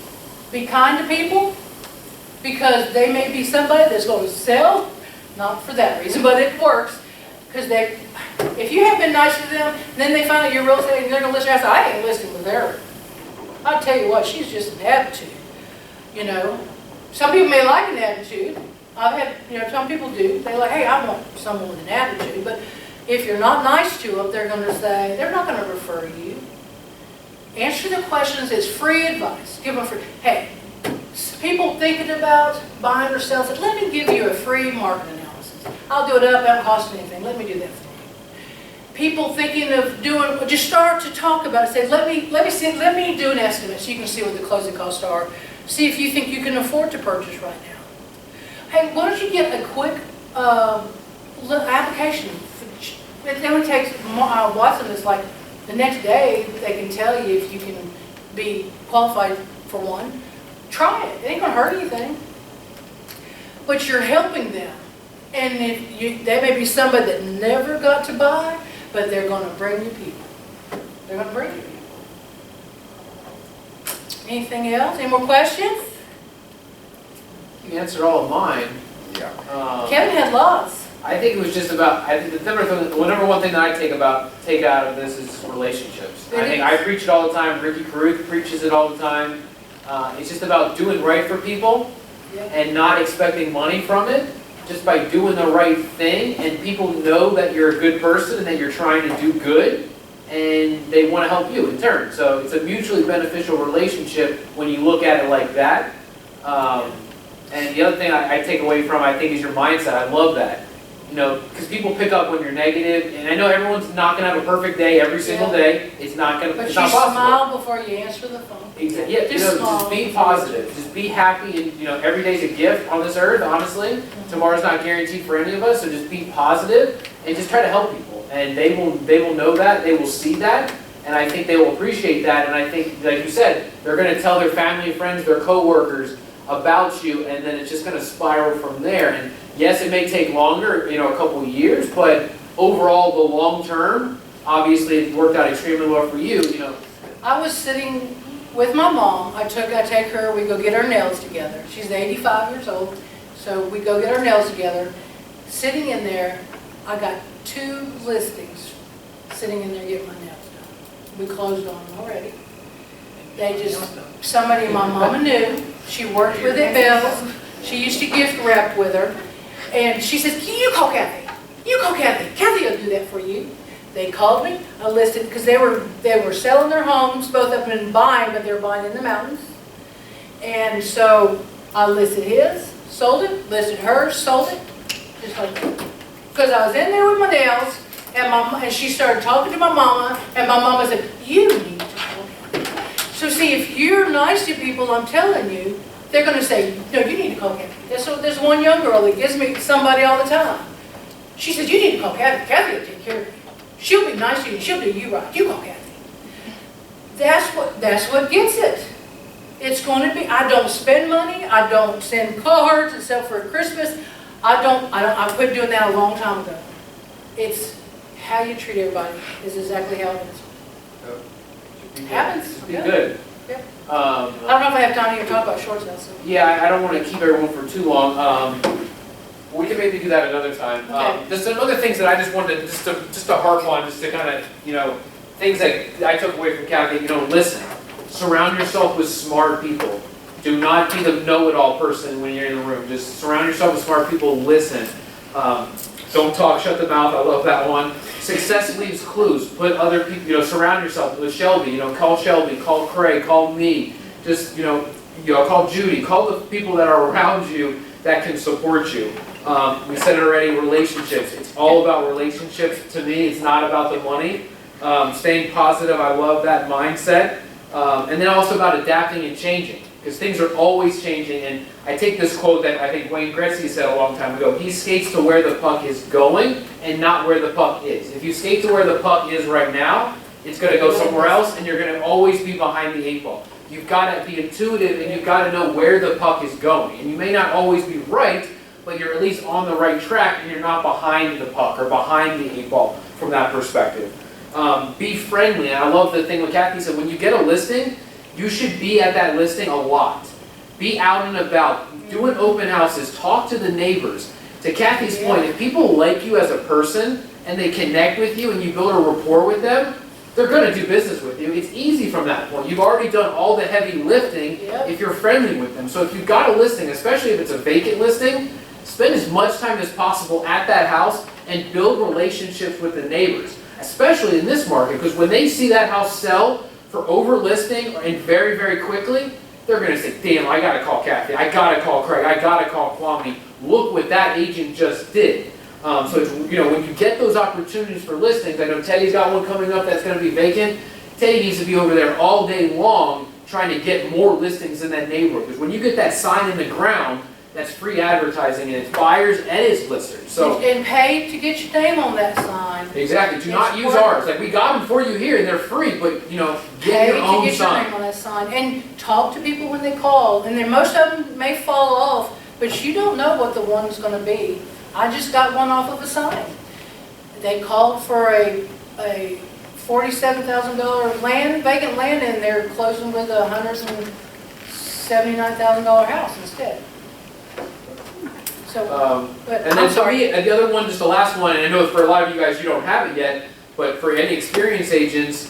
B: be kind to people, because they may be somebody that's going to sell, not for that reason, but it works, because if you have been nice to them, then they find out you're real estate and they're going to listen. I say, I ain't listening with her. I'll tell you what, she's just an attitude. You know, some people may like an attitude. I've had, you know, some people do. They're like, hey, I want someone with an attitude. But if you're not nice to them, they're going to say, they're not going to refer you. Answer the questions. It's free advice. Give them free. Hey, people thinking about buying or selling, let me give you a free market analysis. I'll do it up, it won't cost anything. Let me do that for you. People thinking of doing, just start to talk about it. Say, let me do an estimate so you can see what the closing costs are. See if you think you can afford to purchase right now. Hey, why don't you get a quick application? It only takes, Watson is like, the next day they can tell you if you can be qualified for one. Try it. It ain't going to hurt anything. But you're helping them. And they may be somebody that never got to buy, but they're going to bring you people. They're going to bring you people. Anything else? Any more questions?
A: You answered all of mine.
E: Yeah.
B: Kevin had lots.
A: I think it was just about, I think the number one thing that I take out of this is relationships. I think I preach it all the time. Ricky Caruth preaches it all the time. It's just about doing right for people and not expecting money from it. Just by doing the right thing, and people know that you're a good person and that you're trying to do good, and they want to help you in turn. So it's a mutually beneficial relationship when you look at it like that. And the other thing I take away from, I think, is your mindset. I love that. You know, because people pick up when you're negative, and I know everyone's not going to have a perfect day every single day. It's not going to.
B: But
A: It's
B: you
A: not possible.
B: smile before you answer the phone.
A: Exactly. Yeah, just be positive. Just be happy, and every day's a gift on this earth. Honestly, tomorrow's not guaranteed for any of us. So just be positive and just try to help people, and they will know that, they will see that, and I think they will appreciate that. And I think, like you said, they're going to tell their family, friends, their coworkers about you, and then it's just going to spiral from there. And yes, it may take longer, a couple of years, but overall, the long term, obviously, it worked out extremely well for you.
B: I was sitting with my mom. I take her, we go get our nails together. She's 85 years old, so we go get our nails together. Sitting in there, I got 2 listings sitting in there getting my nails done. We closed on them already. Somebody my mama knew. She worked with at Bell's. She used to gift wrap with her. And she says, you call Cathy. You call Cathy. Cathy will do that for you. They called me. I listed, because they were selling their homes, both of them, and buying, but they were buying in the mountains. And so I listed his, sold it, listed hers, sold it. Just like that. Because I was in there with my nails, and she started talking to my mama, and my mama said, you need to call Cathy. So see, if you're nice to people, I'm telling you, they're going to say, no, you need to call Cathy. So there's one young girl that gives me somebody all the time. She says, you need to call Cathy. Cathy will take care of you. She'll be nice to you. She'll do you right. You call Cathy. That's what gets it. It's going to be, I don't spend money. I don't send cards except for Christmas. I quit doing that a long time ago. It's how you treat everybody is exactly how it is. It happens.
A: Be good.
B: Yeah. I don't know if I have time to talk about short sales. So.
A: Yeah, I don't want to keep everyone for too long. We can maybe do that another time.
B: Okay.
A: Just some other things that I just wanted just to harp on, just to kind of, things that I took away from Cathy. Listen. Surround yourself with smart people. Do not be the know-it-all person when you're in the room. Just surround yourself with smart people. Listen. Don't talk. Shut the mouth. I love that one. Success leaves clues. Put other people. Surround yourself with Shelby. Call Shelby. Call Craig. Call me. Just call Judy. Call the people that are around you that can support you. We said it already. Relationships. It's all about relationships. To me, it's not about the money. Staying positive. I love that mindset. And then also about adapting and changing, because things are always changing. And I take this quote that I think Wayne Gretzky said a long time ago. He skates to where the puck is going and not where the puck is. If you skate to where the puck is right now, it's going to go somewhere else, and you're going to always be behind the 8 ball. You've got to be intuitive, and you've got to know where the puck is going. And you may not always be right, but you're at least on the right track and you're not behind the puck or behind the 8 ball from that perspective. Be friendly, and I love the thing what Cathy said, when you get a listing, you should be at that listing a lot. Be out and about, doing open houses, talk to the neighbors. To Cathy's point, if people like you as a person and they connect with you and you build a rapport with them, they're going to do business with you. It's easy from that point. You've already done all the heavy lifting if you're friendly with them. So if you've got a listing, especially if it's a vacant listing, spend as much time as possible at that house and build relationships with the neighbors, especially in this market, because when they see that house sell for over-listing and very, very quickly, they're going to say, damn, I got to call Cathy, I got to call Craig, I got to call Kwame. Look what that agent just did. So it's, when you get those opportunities for listings, I know Teddy's got one coming up that's going to be vacant. Teddy needs to be over there all day long trying to get more listings in that neighborhood. Because when you get that sign in the ground, that's free advertising, and it's buyers and it's listers. So
B: And pay to get your name on that sign.
A: exactly. Do not use ours. Like, we got them for you here, and they're free. But get your own
B: Pay to get your name
A: sign.
B: on that sign. And talk to people when they call. And then most of them may fall off, but you don't know what the one's going to be. I just got one off of a sign. They called for a $47,000 vacant land, and they're closing with a $179,000 house instead. So, but
A: And then
B: I'm
A: for
B: sorry.
A: me, the other one, just the last one, and I know for a lot of you guys, you don't have it yet, but for any experienced agents,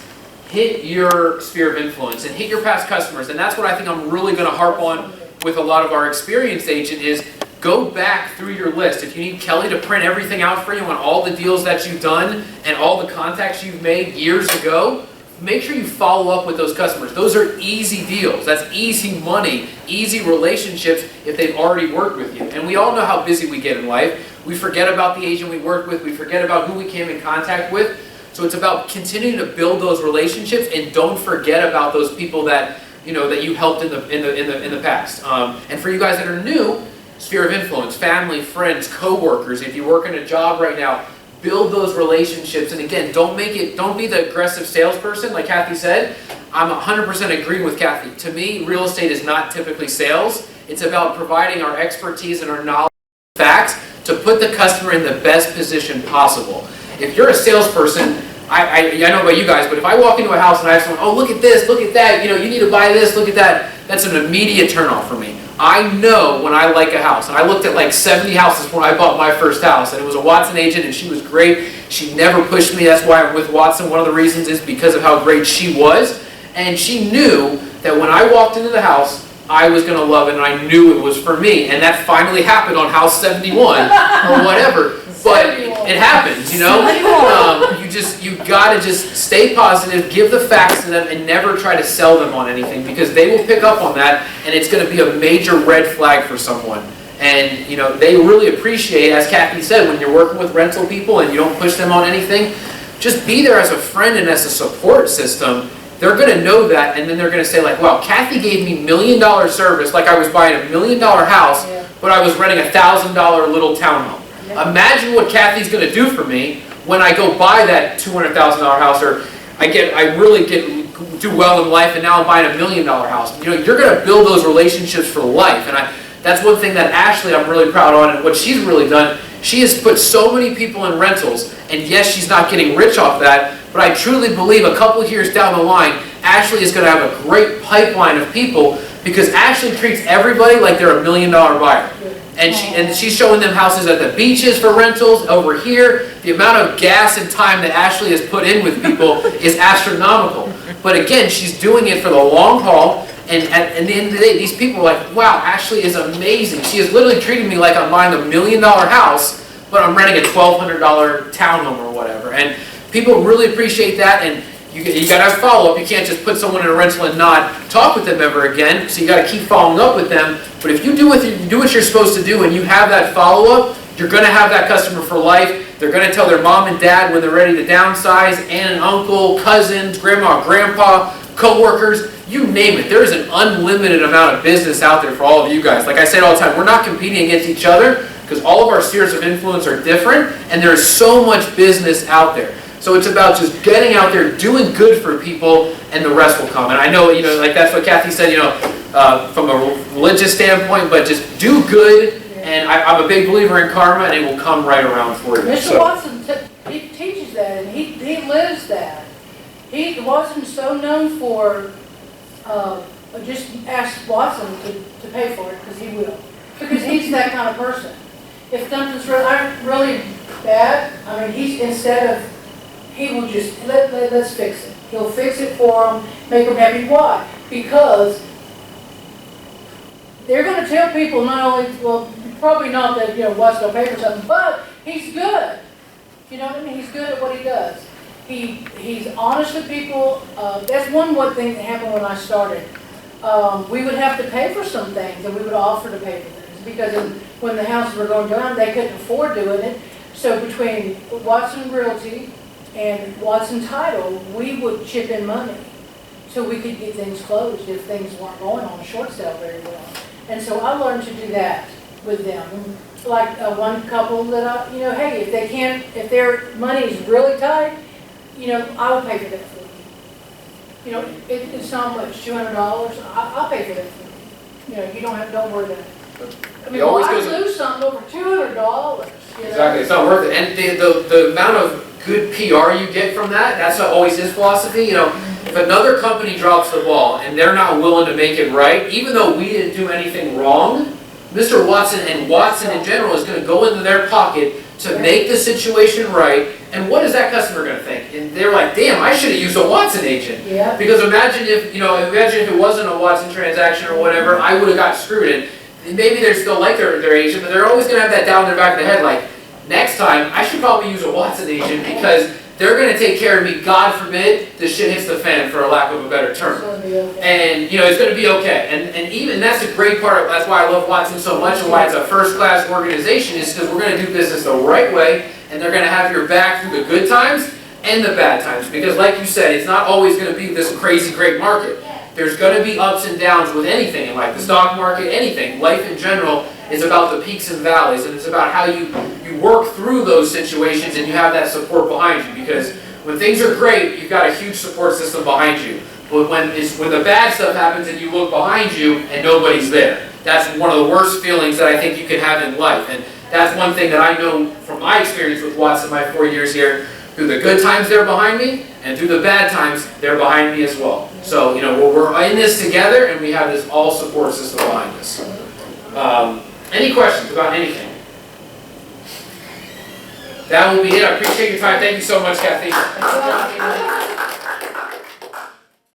A: hit your sphere of influence and hit your past customers. And that's what I think I'm really going to harp on with a lot of our experienced agent is go back through your list. If you need Kelly to print everything out for you on all the deals that you've done and all the contacts you've made years ago, make sure you follow up with those customers. Those are easy deals. That's easy money, easy relationships if they've already worked with you. And we all know how busy we get in life. We forget about the agent we work with. We forget about who we came in contact with. So it's about continuing to build those relationships, and don't forget about those people that that you helped in the past. And for you guys that are new, sphere of influence, family, friends, co-workers. If you work in a job right now, build those relationships. And again, don't be the aggressive salesperson, like Cathy said. I'm 100% agreeing with Cathy. To me, real estate is not typically sales. It's about providing our expertise and our knowledge and facts to put the customer in the best position possible. If you're a salesperson, I know about you guys, but if I walk into a house and I have someone, oh, look at this, look at that, you need to buy this, look at that, that's an immediate turnoff for me. I know when I like a house, and I looked at like 70 houses when I bought my first house, and it was a Watson agent, and she was great. She never pushed me. That's why I'm with Watson. One of the reasons is because of how great she was, and she knew that when I walked into the house, I was going to love it, and I knew it was for me, and that finally happened on house 71 or whatever. But it happens, you gotta just stay positive, give the facts to them, and never try to sell them on anything, because they will pick up on that, and it's gonna be a major red flag for someone. And they really appreciate, as Cathy said, when you're working with rental people and you don't push them on anything, just be there as a friend and as a support system. They're gonna know that, and then they're gonna say like, wow, Cathy gave me $1 million service, like I was buying a $1 million house, but I was renting a $1,000 little townhome. Imagine what Cathy's going to do for me when I go buy that $200,000 house, or I really do well in life, and now I'm buying a $1 million house. You're going to build those relationships for life, and that's one thing that Ashley I'm really proud on, and what she's really done. She has put so many people in rentals, and yes, she's not getting rich off that, but I truly believe a couple of years down the line, Ashley is going to have a great pipeline of people, because Ashley treats everybody like they're a $1 million buyer. And she's showing them houses at the beaches for rentals over here. The amount of gas and time that Ashley has put in with people is astronomical. But again, she's doing it for the long haul. And at the end of the day, these people are like, wow, Ashley is amazing. She is literally treating me like I'm buying a $1 million house, but I'm renting a $1,200 townhome or whatever. And people really appreciate that. And you got to have follow-up. You can't just put someone in a rental and not talk with them ever again. So you got to keep following up with them. But if you do what you're supposed to do and you have that follow-up, you're going to have that customer for life. They're going to tell their mom and dad when they're ready to downsize, aunt and uncle, cousins, grandma, grandpa, co-workers, you name it. There is an unlimited amount of business out there for all of you guys. Like I say all the time, we're not competing against each other, because all of our spheres of influence are different, and there is so much business out there. So it's about just getting out there, doing good for people, and the rest will come. And I know, like that's what Cathy said, from a religious standpoint, but just do good And I'm a big believer in karma, and it will come right around for you.
B: Mr.
A: So,
B: Watson, he teaches that, and he lives that. Watson's so known for, just ask Watson to pay for it, because he will. Because he's that kind of person. If something's really bad, I mean, he will just, let's fix it. He'll fix it for them, make them happy. Why? Because they're going to tell people not only, well, probably not that, Watson will pay for something, but he's good. You know what I mean? He's good at what he does. He's honest with people. That's one thing that happened when I started. We would have to pay for some things, and we would offer to pay for things, because when the houses were going down, they couldn't afford doing it. So between Watson Realty and Watson Title, we would chip in money so we could get things closed if things weren't going on short sale very well. And so I learned to do that with them. Like one couple that hey, if their money is really tight, I will pay for that for you. It's not much, $200. I'll pay for that for you. Don't worry about it. I mean, I lose something over $200.
A: exactly, it's not worth it. And the amount of good PR you get from that's not always his philosophy. If another company drops the ball and they're not willing to make it right, even though we didn't do anything wrong, Mr. Watson and Watson in general is going to go into their pocket to make the situation right. And what is that customer going to think? And they're like, damn, I should have used a Watson agent.
B: Yeah.
A: Because imagine if it wasn't a Watson transaction or whatever, I would have got screwed. And maybe they still like their agent, but they're always going to have that down in their back of their head, like, next time, I should probably use a Watson agent because they're going to take care of me. God forbid the shit hits the fan, for a lack of a better term. And it's going to be okay. And even that's a great part. That's why I love Watson so much, and why it's a first-class organization, is because we're going to do business the right way, and they're going to have your back through the good times and the bad times. Because, like you said, it's not always going to be this crazy great market. There's going to be ups and downs with anything in life, the stock market, anything. Life in general is about the peaks and valleys, and it's about how you work through those situations and you have that support behind you. Because when things are great, you've got a huge support system behind you. But when the bad stuff happens and you look behind you and nobody's there, that's one of the worst feelings that I think you can have in life. And that's one thing that I know from my experience with Watson, my 4 years here. Through the good times, they're behind me, and through the bad times, they're behind me as well. So, we're in this together, and we have this all support system behind us. Any questions about anything? That will be it. I appreciate your time. Thank you so much, Cathy.